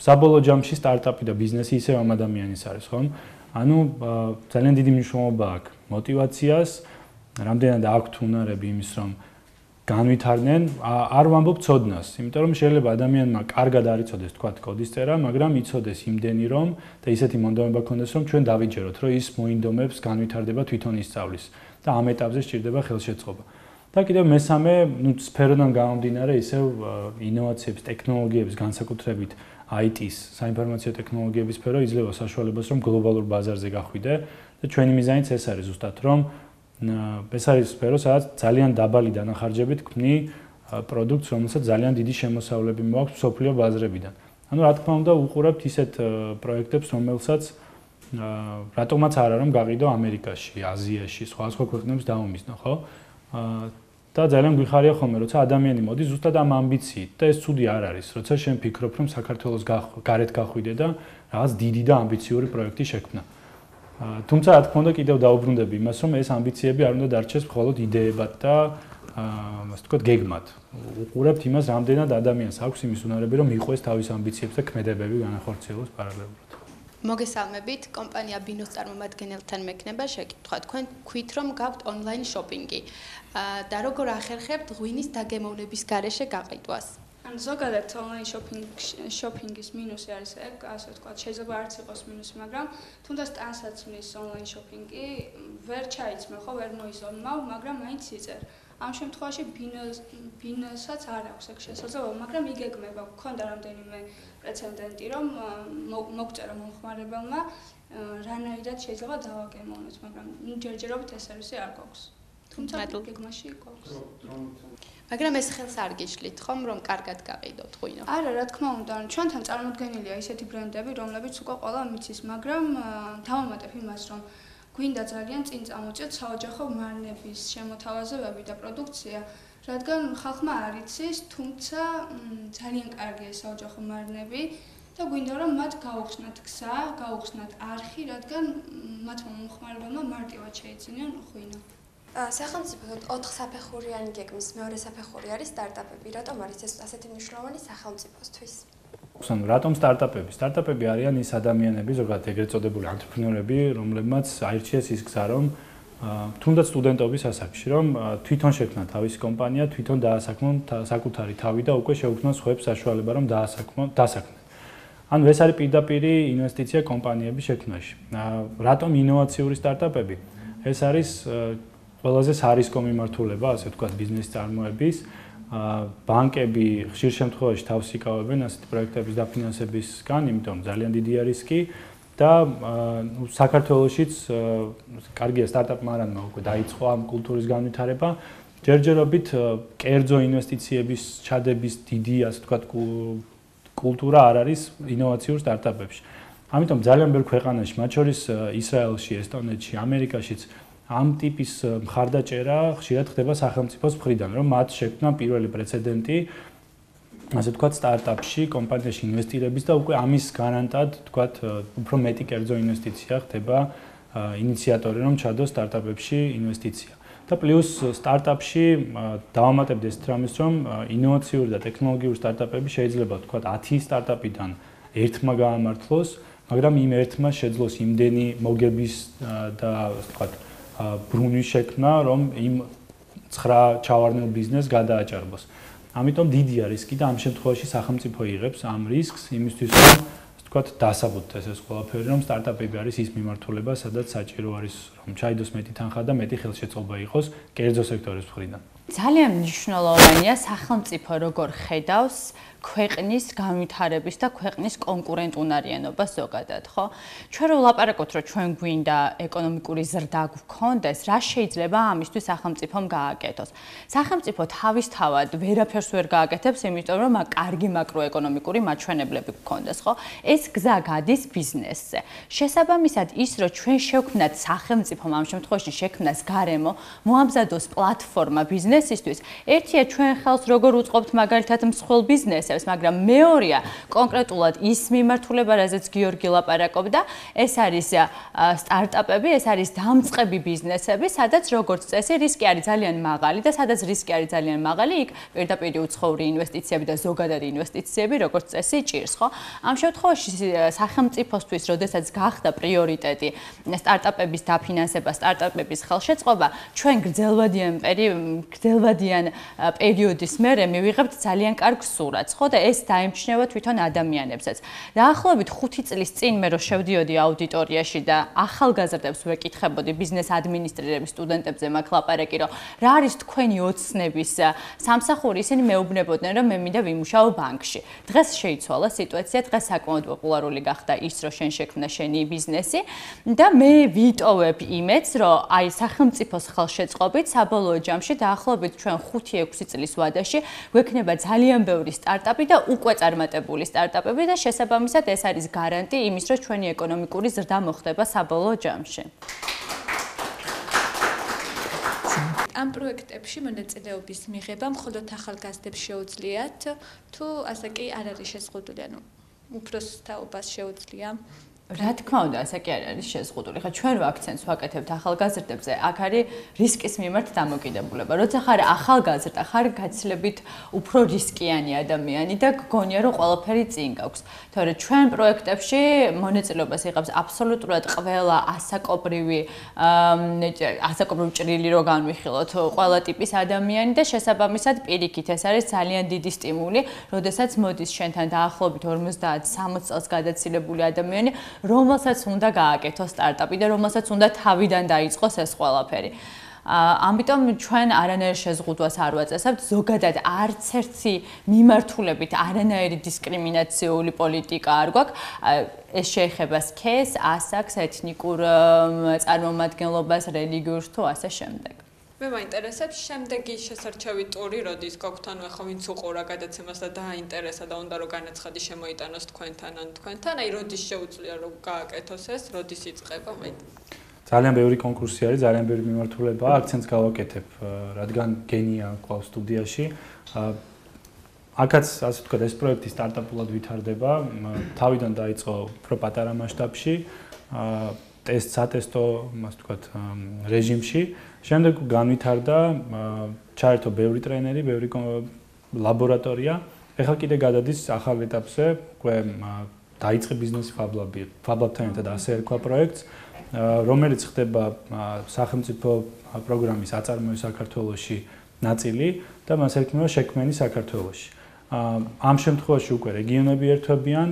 D: საბოლოო ჯამში სტარტაპი და ბიზნესი ისევ ამ ადამიანის არის, ხომ? ანუ ძალიან დიდი მნიშვნელობა აქვს мотиваციას, რამდენად აქვთ უნარები იმის, რომ განვითარდნენ, არ ვამბობ ცოდნას, იმიტომ რომ შეიძლება ადამიანმა კარგად არ იცოდეს თქვა კოდის წერა, მაგრამ იცოდეს იმდენი რომ და ისეთი მონდომება ქონდეს რომ ჩვენ დავიჯეროთ, რომ ის მოინდომებს განვითარდება თვითონ ისწავლის და ამ ეტაპზე სჭირდება ხელშეწყობა. და კიდევ მესამე, სფეროდან გამომდინარე, ისევ ინოვაციების, ტექნოლოგიების, განსაკუთრებით IT-ის, საინფორმაციო ტექნოლოგიების სფერო იძლევა საშუალებას, რომ გლობალურ ბაზარზე გახვიდე და ჩვენი მიზანიც ეს არის ზუსტად, რომ ეს არის სფერო, სადაც ძალიან დაბალი დანახარჯებით ქმნი პროდუქტს, რომელსაც ძალიან დიდი შემოსავლები მოაქვს მსოფლიო ბაზრებიდან. ანუ რა თქმა უნდა, უყურებთ ისეთ პროექტებს, რომელსაც რატომაც არა რომ გაყიდო ამერიკაში, აზიაში, სხვა ქვეყნებს დაუმიზნო, ხო? და ძალიან გვიხარია ხოლმე, როცა ადამიანი მოდის ზუსტად ამ ამბიციით და ეს ცუდი არ არის, როცა შენ ფიქრობ, რომ საქართველოს გარეთ გახვიდე და რაღაც დიდი და ამბიციური პროექტი შექმნა. თუმცა რა თქმა უნდა კიდევ დაუბრუნდები იმას, რომ ეს ამბიციები არ უნდა დარჩეს მხოლოდ იდეებად და ასე ვთქვათ გეგმად. უყურებთ იმას, რამდენად ადამიანს აქვს იმის უნარები, რომ მიყვეს თავის ამბიციებს და ქმედებები განახორციელოს პარალელურად.
J: მოგესალმებით, კომპანია ბინოს წარმომადგენელთან მექნება შეკითხვა. თქვენ ქვით რომ გაქვთ ონლაინ შოპინგი და როგორ ახერხებთ ღვინის დაგემოვნების გარეშე გაყიდვას?
G: ან ზოგადად ონლაინ შოპინგის მინუსი არის ეგ, ასე ვთქვათ, შეიძლება არც იყოს მინუსი, მაგრამ თუნდაც ტანსაც მის ონლაინ შოპინგი ვერ ჩაიცმე, ხო, ვერ მოიზომავ, მაგრამ მაინც იწერ. ამ შემთხვევაში ბინოსაც არ აქვს ეგ შესაძლებლობა, მაგრამ იგეგმება, გქონდა რამდენიმე პრეცედენტი, რომ მოგწერა მომხმარებელმა, რანაირად შეიძლება დავაგემოვნოთ, მაგრამ ჯერჯერობით ეს სერვისი არ გვაქვს. თუმცა გეგმაში გვაქვს.
J: მაგრამ ეს ხელს არ გიშლით, ხომ, რომ კარგად გაყიდოთ ღვინო?
G: არა, რა თქმა უნდა, ჩვენთან წარმოდგენილია ისეთი ბრენდები, რომლებიც უკვე ყველა მიცის, მაგრამ დავამატებ იმას, რომ გვინდა ძალიან წინ წამოწიოთ საოჯახო მარნების შემოთავაზებები და პროდუქცია, რადგან ხალხმა არ იცის, თუმცა ძალიან კარგია საოჯახო მარნები და გვინდა რომ მათ გაუხსნათ გზა, გაუხსნათ არხი, რადგან მათმა მომხმარებელმა მარტივად შეიძინონ ღვინო.
K: სახელმწიფო 4 საფეხურიანი გეგმის მეორე საფეხური არის სტარტაპები. რატომ არის ეს ასეთი მნიშვნელოვანი სახელმწიფოსთვის?
D: რატომ სტარტაპები? სტარტაპები არიან ის ადამიანები, ზოგადად ეგრეთ წოდებული ანტრეპრენორები, რომლებმაც აირჩიეს ის გზა, რომ თუნდაც სტუდენტობის ასაკში, რომ თვითონ შექმნა თავისი კომპანია, თვითონ დაასაქმონ საკუთარი თავი და უკვე შეუქმნან სხვებს საშუალება, რომ დასაქმნან. ანუ ეს არის პირდაპირი ინვესტიცია კომპანიების შექმნაში. რატომ ინოვაციური სტარტაპები? ეს არის ყველაზე სარისკო მიმართულება, ასე ვთქვათ, ბიზნეს წარმოების. ბანკები ხშირ შემთხვევაში თავს იკავებენ ასეთი პროექტების დაფინანსებისგან, იმიტომ რომ ძალიან დიდია რისკი და საქართველოშიც კარგია სტარტაპმარანმა უკვე დაიწყო ამ კულტურის განვითარება. ჯერჯერობით კერძო ინვესტიციების ჩადების დიდი, ასე ვთქვათ, კულტურა არ არის ინოვაციურ სტარტაპებში. ამიტომ ძალიან ბევრ ქვეყანაში, მათ შორის ისრაელში, ესტონეთში, ამერიკაშიც ამ ტიპის მხარდაჭერა ხშირად ხდება სახელმწიფოს მხრიდან, რომ მათ შექმნა პირველი პრეცედენტი, ასე ვთქვათ, სტარტაპში, კომპანიაში ინვესტირების და უკვე ამის გარანტად, ვთქვათ, უფრო მეტი კერძო ინვესტიცია ხდება ინიციატორი, რომ ჩადოს სტარტაპებში ინვესტიცია. და პლუს სტარტაპში დავამატებთ ეს რამის, რომ ინოვაციური და ტექნოლოგიური სტარტაპები შეიძლება, ვთქვათ, 10 სტარტაპიდან ერთმა გაამართლოს, მაგრამ იმ ერთმა შეძლოს იმდენი მოგების და, ვთქვათ, ბრუნვის შექმნა, რომ იმ 9 ჩავარდნილ ბიზნესს გადააჭარბოს. ამიტომ დიდია რისკი და ამ შემთხვევაში სახელმწიფო იღებს ამ რისკს იმისთვის, რომ ვთქვათ, დასაბუთდეს ეს ყველაფერი, რომ სტარტაპები არის ის მიმართულება, სადაც საჭირო არის, რომ ჩაიდოს მეტი თანხა და მეტი ხელშეწყობა იყოს კერძო სექტორის მხრიდან.
F: ძალიან მნიშვნელოვანია სახელმწიფო როგორ ხედავს ქვეყნის განვითარების და ქვეყნის კონკურენტუნარიანობას ზოგადად, ხო? ჩვენ რო ვლაპარაკობთ, რომ ჩვენ გვინდა ეკონომიკური ზრდა გვქონდეს, რა შეიძლება ამისთვის სახელმწიფომ გააკეთოს? სახელმწიფო თავისთავად ვერაფერს ვერ გააკეთებს, იმიტომ რომ კარგი მაკროეკონომიკური მაჩვენებლები გვქონდეს, ხო? ეს გზა გადის ბიზნესზე. შესაბამისად, ის რომ ჩვენ შევქმნათ სახელმწიფომ ამ შემთხვევაში შექმნას გარემო, მოამზადოს პლატფორმა ბიზნესისთვის, ერთია ჩვენ ხელს როგორ უწყობთ მაგალითად მსხვილ ბიზნესს, მაგრამ მეორეა კონკრეტულად ის მიმართულება, რაზეც გიორგი ლაპარაკობდა, ეს არის სტარტაპები, ეს არის დამწყები ბიზნესები, სადაც როგორც წესი რისკი არის ძალიან მაღალი და სადაც რისკი არის ძალიან მაღალი, იქ პირდაპირ უცხოური ინვესტიციები და ზოგადად ინვესტიციები როგორც წესი ჭირს, ხო? ამ შემთხვევაში სახელმწიფოსთვის, როდესაც გახდა პრიორიტეტი სტარტაპების დაფინანსება, სტარტაპების ხელშეწყობა, ჩვენ გრძელვადიან პერიოდის მერე მივიღებთ ძალიან კარგ სურათს, ხო და ეს დაემჩნევა თვითონ ადამიანებსაც. დაახლოებით 5 წლის წინ მე რო შევდიოდი აუდიტორიაში და ახალგაზრდებს ვეკითხებოდი ბიზნეს ადმინისტრირების სტუდენტებზე მაგ ლაპარაკი, რომ რა არის თქვენი ოცნების სამსახური, ისინი მეუბნებოდნენ, რომ მე მინდა ვიმუშაო ბანკში. დღეს შეიცვალა სიტუაცია, დღეს საკმაოდ პოპულარული გახდა ის, რომ შენ შექმნა შენი ბიზნესი და მე ვიტოვებ იმედს, რომ აი სახელმწიფოს ხელშეწყობით საბოლოო ჯამში დაახლოებით ჩვენ 5-6 წლის ვადაში გვექნება ძალიან ბევრი სტარტაპი და უკვე წარმატებული სტარტაპები და შესაბამისად ეს არის გარანტი იმის, რომ ჩვენი ეკონომიკური ზრდა მოხდება საბოლოო ჯამში.
L: ამ პროექტებში მონაწილეობის მიღება მხოლოდ ახალგაზრდებს შეუძლიათ, თუ ასე კი არ არის შეზღუდული, ანუ უფროსთაობას შეუძლია?
F: რა თქმა უნდა, ასე კი არ არის შეზღუდული. ხა ჩვენ რო აქცენტს ვაკეთებთ ახალგაზრდებზე, აქ არის რისკის მიმართ დამოკიდებულება. როცა ხარ ახალგაზრდა, ხარ გაცილებით უფრო რისკიანი ადამიანი და გგონია რომ ყველაფერი წინ გაქვს. თორე ჩვენ პროექტებში მონაწილეობას იღებს აბსოლუტურად ყველა ასაკობრივი ჭრილი რო განვიხილოთ, ყველა ტიპის ადამიანი და შესაბამისად პირიქით ეს არის ძალიან დიდი სტიმული, როდესაც მოდის შენთან დაახლოებით 50-60 წელს გადაცილებული ადამიანი, რომელსაც უნდა გააკეთოს სტარტაპი და რომელსაც უნდა თავიდან დაიწყოს ეს ყველაფერი. ამიტომ ჩვენ არანაირ შეზღუდვას არ ვაწესებთ, ზოგადად არც ერთი მიმართულებით არანაირი დისკრიმინაციული პოლიტიკა არ გვაქვს. ეს შეეხება სქესს, ასაკს, ეთნიკურ წარმომადგენლობას, რელიგიურს თუ ასე შემდეგ.
M: მე მაინტერესებს შემდეგი შესარჩევი ტური, როდის გაქვთ, ანუ ახლა ვინც უყურა გადაცემას და დააინტერესა და უნდა რომ განაცხადი შემოიტანოს თქვენთან, ან თქვენთან, აი როდის შეუძლია რომ გააკეთოს ეს, როდის იწყება მე?
D: ძალიან ბევრი კონკურსი არის, ძალიან ბევრი მიმართულება, აქცენტს გავაკეთებ, რადგან გენია ყავს სტუდიაში. აქაც ასე ვთქვათ, ეს პროექტი სტარტაპულად ვითარდება, თავიდან დაიწყო უფრო პატარა მასშტაბში, სატესტო, ასე ვთქვათ, რეჟიმში. შემდეგ განვითარდა, ჩაერთო ბევრი ტრენერი, ბევრი ლაბორატორია. ეხლა კიდე გადადის ახალ ეტაპზე, უკვე დაიწყე ბიზნესი ფაბლაბთან ერთად ასე ერქვა პროექტს, რომელიც ხდება სახელმწიფო პროგრამის აწარმოები საქართველოში ნაწილი და მას ერქმევა შექმენი საქართველოში. ამ შემთხვევაში უკვე რეგიონები ერთვებიან,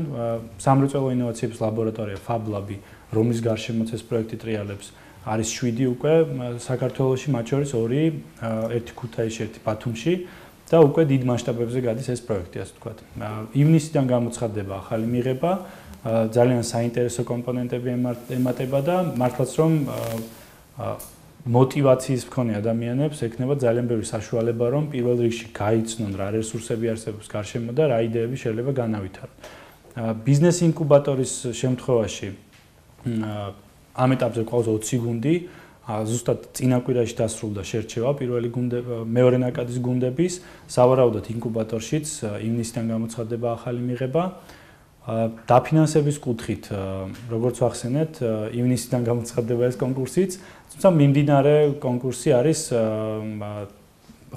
D: სამრეწველო ინოვაციების ლაბორატორია FabLab, რომლის გარშემოც ეს პროექტი ტრიალებს, არის 7 უკვე საქართველოში, მათ შორის 2, ერთი ქუთაისში, ერთი ბათუმში და უკვე დიდ მასშტაბებზე გადის ეს პროექტი, ასე ვთქვათ. ივნისიდან გამოცხადდება ახალი მიღება, ძალიან საინტერესო კომპონენტები ემატება და მართლაც რომ мотиваციის მქონე ადამიანებს ექნება ძალიან ბევრი საშუალება რომ პირველ რიგში გაიცნონ რა რესურსები არსებობს გარშემო და რა იდეები შეიძლება განავითარონ. ბიზნეს ინკუბატორის შემთხვევაში ამ ეტაპზე ყავს 20 გუნდი, ზუსტად წინა კვირაში დასრულდა შერჩევა პირველი მეორე ნაკადის გუნდების, სავარაუდოდ ინკუბატორშიც ივნისიდან გამოცხადდება ახალი მიღება. დაფინანსების კუთხით, როგორც ვახსენეთ, ივნისიდან გამოცხადდება ეს კონკურსიც, თუმცა მიმდინარე კონკურსი არის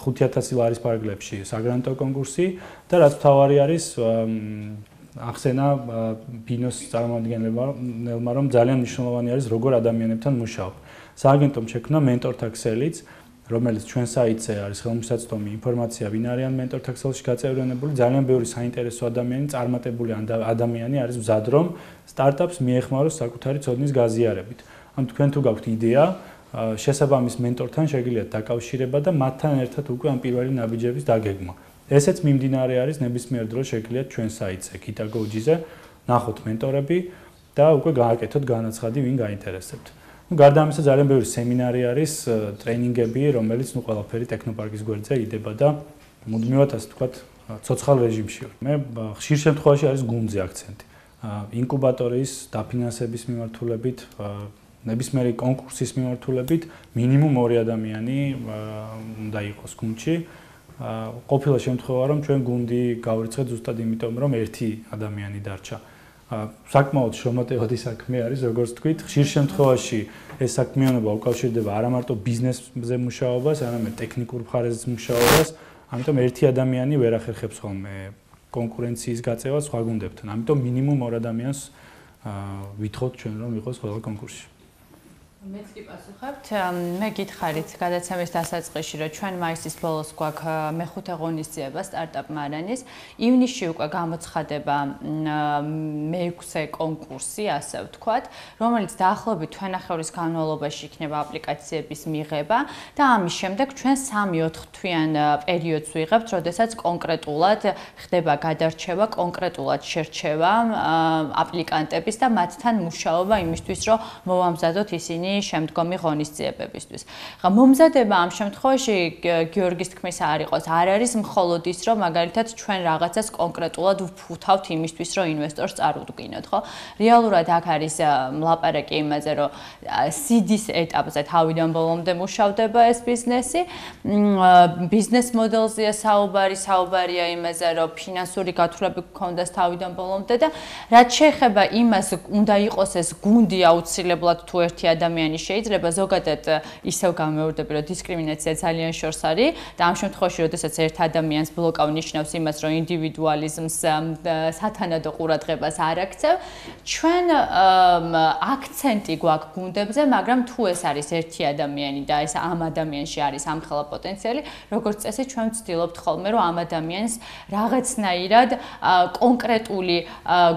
D: 5000 ლარის პარაგლებში საგრანტო კონკურსი და რაც მთავარი არის ახსენა ბინოს წარმომადგენელმა, რომ ძალიან მნიშვნელოვანი არის როგორ ადამიანებთან მუშაობ. სააგენტომ შექმნა mentor-თა ქსელიც, რომელიც ჩვენ საიტზე არის ხელმისაწვდომი ინფორმაცია, ვინ არიან mentor-თა ქსელში გაწევრიანებული, ძალიან ბევრი საინტერესო ადამიანი, წარმატებული ადამიანი არის მზად რომ სტარტაპს მიეხმაროს საკუთარი ცოდნის გაზიარებით. ან თქვენ თუ გაქვთ იდეა, შესაბამის mentor-თან შეგიძლიათ დაკავშირება და მათთან ერთად უკვე ამ პირველი ნაბიჯების დაგეგმა. ესეც მიმდინარე არის ნებისმიერ დროს შეგიძლიათ ჩვენ საიტზე Kitago.gy-ზე ნახოთ mentor-ები და უკვე გააკეთოთ განაცხადი ვინ გაინტერესებთ. გარდა ამისა ძალიან ბევრი სემინარი არის, ტრეინინგები, რომელიც ყველაფერი ტექნოპარკის გვერდზე იდება და მუდმივად ასე ვთქვათ, ცოცხალ რეჟიმში ვარ. მე ხშირ შემთხვევაში არის გუნდზე აქცენტი. ინკუბატორის დაფინანსების მიმართულებით, ნებისმიერი კონკურსის მიმართულებით მინიმუმ 2 ადამიანი უნდა იყოს გუნდში. ყოფილა შემთხვევა რომ ჩვენ გუნდი გავრიცხეთ ზუსტად იმიტომ რომ 1 ადამიანი დარჩა. საკმაოდ შრომატევადი საქმე არის, როგორც თქვით, ხშირ შემთხვევაში ეს საქმიანობა უკავშირდება არა მარტო ბიზნესზე მუშაობას, არამედ ტექნიკურ მხარეზე მუშაობას, ამიტომ 1 ადამიანი ვერ ახერხებს ხოლმე კონკურენციის გაწევას სხვა გუნდებთან. ამიტომ მინიმუმ 2 ადამიანს ვითხოვთ ჩვენ რომ იყოს ყველა კონკურსში.
F: მეც კი პასუხებთ. მე გითხარით გადაცემის დასაწყისში, რომ ჩვენ მაისის ბოლოს გვაქვს მეხუთე ღონისძიება სტარტაპ მარანის. ივნისში უკვე გამოცხადება მე-6 კონკურსი, ასე ვთქვათ, რომელიც დაახლოებით თვენახევრის განმავლობაში იქნება აპლიკაციების მიღება და ამის შემდეგ ჩვენ 3-4 თვიან პერიოდს ვიღებთ, როდესაც კონკრეტულად ხდება გადარჩევა, კონკრეტულად შერჩევა აპლიკანტების და მათთან მუშაობა იმისთვის, რომ მოვამზადოთ ისინი შემდგომი ღონისძიებებისთვის. ხა მომზადება ამ შემთხვევაში გიორგის თქმის არ იყოს, არ არის მხოლოდ ის, რომ მაგალითად ჩვენ რაღაცას კონკრეტულად ვფუთავთ იმისთვის, რომ ინვესტორს წარუდგინოთ, ხო? რეალურად აქ არის ლაპარაკი იმაზე, რომ სიდის ეტაპზე თავიდან ბოლომდე მუშავდება ეს ბიზნესი. ბიზნეს მოდელზეა საუბარია იმაზე, რომ ფინანსური გათვლები გქონდეს თავიდან ბოლომდე და რაც შეეხება იმას, უნდა იყოს ეს გუნდი აუცილებლად თუ ერთი ადამიანი შეიძლება ზოგადად ისევ გამეორდები, რომ დისკრიმინაცია ძალიან შორს არის და ამ შემთხვევაში, როდესაც ერთ ადამიანს ბლოკავ ნიშნავს იმას, რომ ინდივიდუალიზმს სათანადო ყურადღებას არ აქცევ. ჩვენ აქცენტი გვაქვს გუნდებზე, მაგრამ თუ ეს არის ერთი ადამიანი და ეს ამ ადამიანში არის ამხელა პოტენციალი, როგორც წესი ჩვენ ვცდილობთ ხოლმე, რომ ამ ადამიანს რაღაცნაირად კონკრეტული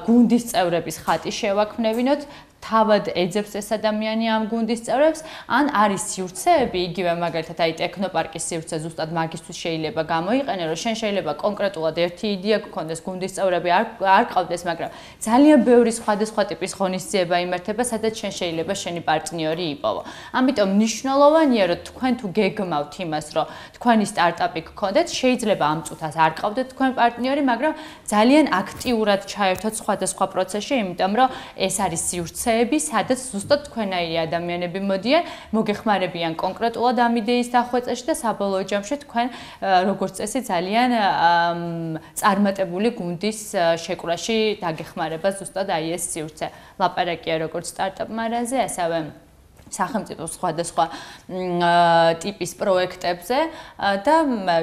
F: გუნდის წევრების ხატი შევაქმნევინოთ. თავად ეძებს ეს ადამიანი ამ გუნდის წევრებს, ან არის სივრცეები, იგივე მაგალითად აი ტექნოპარკის სივრცე ზუსტად მაგისთვის შეიძლება გამოიყენო, რომ შენ შეიძლება კონკრეტულად ერთი იდეა გქონდეს, გუნდის წევრები არ ყავდეს, მაგრამ ძალიან ბევრი სხვადასხვა ტიპის ღონისძიება იმართება, სადაც შენ შეიძლება შენი პარტნიორი იპოვო. ამიტომ მნიშვნელოვანია, რომ თქვენ თუ გეგმავთ იმას, რომ თქვენი სტარტაპი გქონდეთ, შეიძლება ამ წუთას არ ყავდეთ თქვენ პარტნიორი, მაგრამ ძალიან აქტიურად ჩაერთოთ სხვადასხვა პროცესში, იმიტომ რომ ეს არის სივრცე სადაც ზუსტად თქვენაირი ადამიანები მოდიან, მოგეხმარებიან კონკრეტულად ამ იდეის დახვეწაში და საბოლოო ჯამში თქვენ როგორც წესი ძალიან წარმატებული გუნდის შეკრაში დაგეხმარება ზუსტად აი ეს სივრცე. ლაპარაკია როგორც სტარტაპ მარანზე, ასევე სახელმწიფოს სხვადასხვა ტიპის პროექტებზე და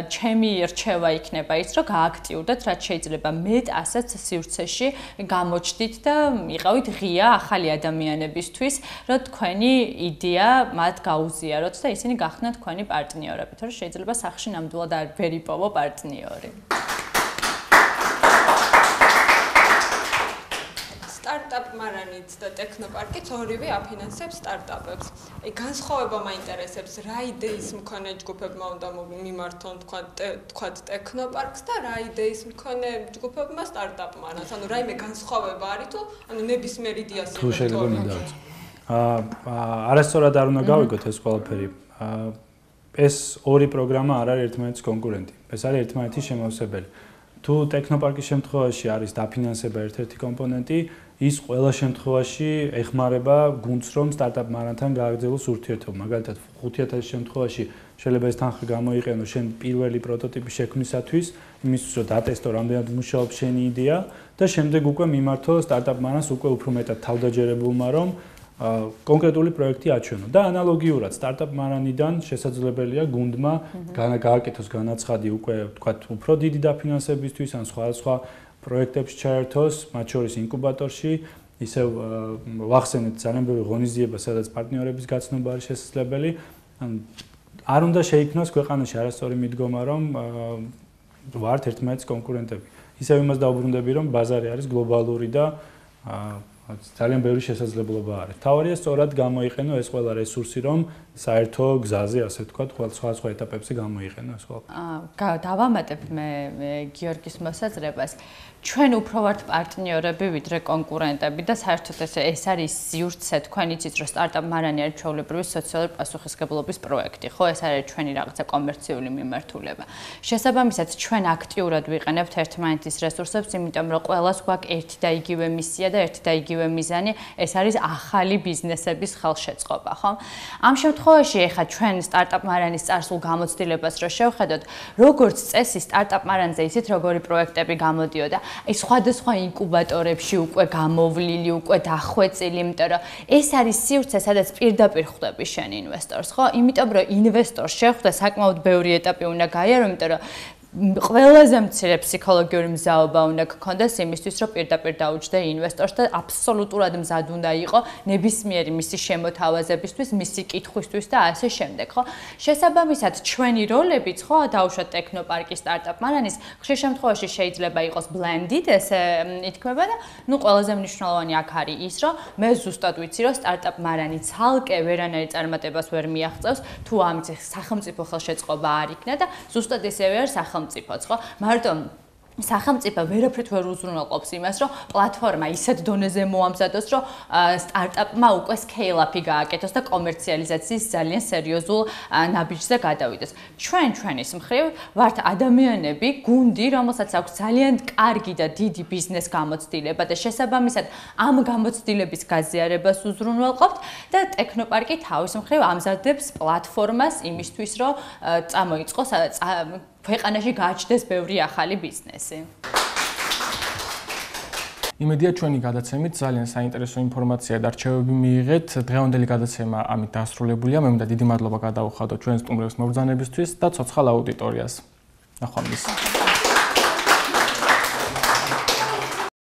F: ჩემი რჩევა იქნება ის, რომ გააქტიურდეთ რაც შეიძლება მეტ ასეთ სივრცეში გამოჩდით და იყავით ღია ახალი ადამიანებისთვის, რომ თქვენი იდეა მათ გაუზიაროთ და ისინი გახნათ თქვენი პარტნიორები, თორე შეიძლება სახში ნამდვილად არ ვერ იპოვო პარტნიორი.
M: სტარტაპ მარანიც და ტექნოპარკიც ორივე აფინანსებს სტარტაპებს. აი განსხვავება მაინტერესებს, რა იდეის მქონე ჯგუფებმა უნდა მიმართონ თქვათ ტექნოპარკს და რა იდეის მქონე ჯგუფებმა სტარტაპ მარანს. ანუ რაიმე განსხვავება არის თუ ანუ ნებისმიერ იდეას
D: თუ შეიძლება მიდავიწყო. არასწორად არ უნდა გავიგოთ ეს ყველაფერი. ეს ორი პროგრამა არ არის ერთმანეთის კონკურენტი. ეს არის ერთმანეთის შემავსებელი. თუ ტექნოპარკის შემთხვევაში არის დაფინანსება ერთ-ერთი კომპონენტი, ის ყველა შემთხვევაში ეხმარება გუნდს, რომ სტარტაპ მარანთან გააგრძელოს ურთიერთობა. მაგალითად, 5000 შემთხვევაში შეიძლება ეს თანხა გამოიყენო შენ პირველი პროტოტიპის შექმნისათვის, იმისთვის რომ დატესტო, რამდენად მუშაობს შენი იდეა და შემდეგ უკვე მიმართო სტარტაპ მარანს უკვე უფრო მეტად თავდაჯერებულმა, რომ კონკრეტული პროექტი აჩვენო და ანალოგიურად სტარტაპ მარანიდან შესაძლებელია გუნდმა გააკეთოს განაცხადი უკვე თქვათ უფრო დიდი დაფინანსებისთვის ან სხვა პროექტებს ჩაერთოს, მათ შორის ინკუბატორში, ისევ ვახსენეთ ძალიან ბევრი ღონისძიება, სადაც პარტნიორების გაცნობა არის შესაძლებელი. არ უნდა შეიქმნოს ქვეყანაში არასწორი მიდგომა, რომ ვართ ერთმანეთის კონკურენტები. ისევ იმას დავუბრუნდები, რომ ბაზარი არის გლობალური და ძალიან ბევრი შესაძლებლობა არის. თავარია სწორად გამოიყენო ეს ყველა რესურსი, რომ საერთო გზაზე, ასე ვთქვათ, სხვა ეტაპებზე გამოიყენო ეს ყველა.
F: დავამატებ მე გიორგის მოსაზრებას. ჩვენ უფრო ვართ პარტნიორები ვიდრე კონკურენტები და საერთოდ ეს არის სივრცე, თქვენ იცით, რომ სტარტაპ მარანი არის ჩვეულებრივი სოციალური პასუხისმგებლობის პროექტი, ხო? ეს არის ჩვენი რაღაცა კომერციული მიმართულება. შესაბამისად, ჩვენ აქტიურად ვიყენებთ ერთმანეთის რესურსებს, იმიტომ რომ ყველას გვაქვს ერთი და იგივე მისია და ერთი და იგივე მიზანი, ეს არის ახალი ბიზნესების ხელშეწყობა, ხო? ამ შემთხვევაში ეხა ჩვენ სტარტაპ მარანის წარსულ გამოცდილებას რო შევხედოთ, როგორც წესი სტარტაპ მარანზე ისეთ როგორი პროექტები გამოდიოდა, აი სხვადასხვა ინკუბატორებში უკვე გამოვლილი, უკვე დახვეწილი, იმიტომ რომ ეს არის სივრცე, სადაც პირდაპირ ხვდები შენ ინვესტორს, ხო? იმიტომ რომ ინვესტორს შეხვდა საკმაოდ ბევრი ეტაპი უნდა გაიარო, იმიტომ რომ ყველაზე მცირე ფსიქოლოგიური მზაობა უნდა გქონდეს იმისთვის, რომ პირდაპირ დაუჯდე ინვესტორს და აბსოლუტურად მზად უნდა იყო ნებისმიერი მისი შემოთავაზებისთვის, მისი კითხვისთვის და ასე შემდეგ, ხო? შესაბამისად, ჩვენი როლებიც, ხო, დაუშვათ ტექნოპარკის სტარტაპ მარანის, ხშირ შემთხვევაში შეიძლება იყოს blended, ესე ითქმება და ნუ ყველაზე მნიშვნელოვანი აქ არის ის, რომ მე ზუსტად ვიცი, რომ სტარტაპ მარანი ცალკე ვერანაირ წარმატებას ვერ მიაღწევს, თუ ამის სახელმწიფო ხელშეწყობა არ იქნა და ზუსტად ესევე არის სახელმწიფოც, ხო? მარტო სახელმწიფო ვერაფრით ვერ უზრუნველყოფს იმას, რომ პლატფორმა ისეთ დონეზე მოამზადოს, რომ სტარტაპმა უკვე scale-up-ი გააკეთოს და კომერციალიზაციის ძალიან სერიოზულ ნაბიჯზე გადავიდეს. ჩვენის მხრივ ვართ ადამიანები, გუნდი, რომელსაც აქვს ძალიან კარგი და დიდი ბიზნეს გამოცდილება და შესაბამისად ამ გამოცდილების გაზიარებას უზრუნველყოფთ და ტექნოპარკი თავის მხრივ ამზადებს პლატფორმას იმისთვის, რომ წამოიწყოს ქვეყანაში გააჩნდეს ბევრი ახალი ბიზნესი.
A: იმედია ჩვენი გადაცემით ძალიან საინტერესო ინფორმაცია და რჩევები მიიღეთ. დღევანდელი გადაცემა ამით დასრულებულია. მე მინდა დიდი მადლობა გადაუხადო ჩვენს სტუმრებს მობრძანებისთვის და ცოცხალ აუდიტორიას. ნახვამდის.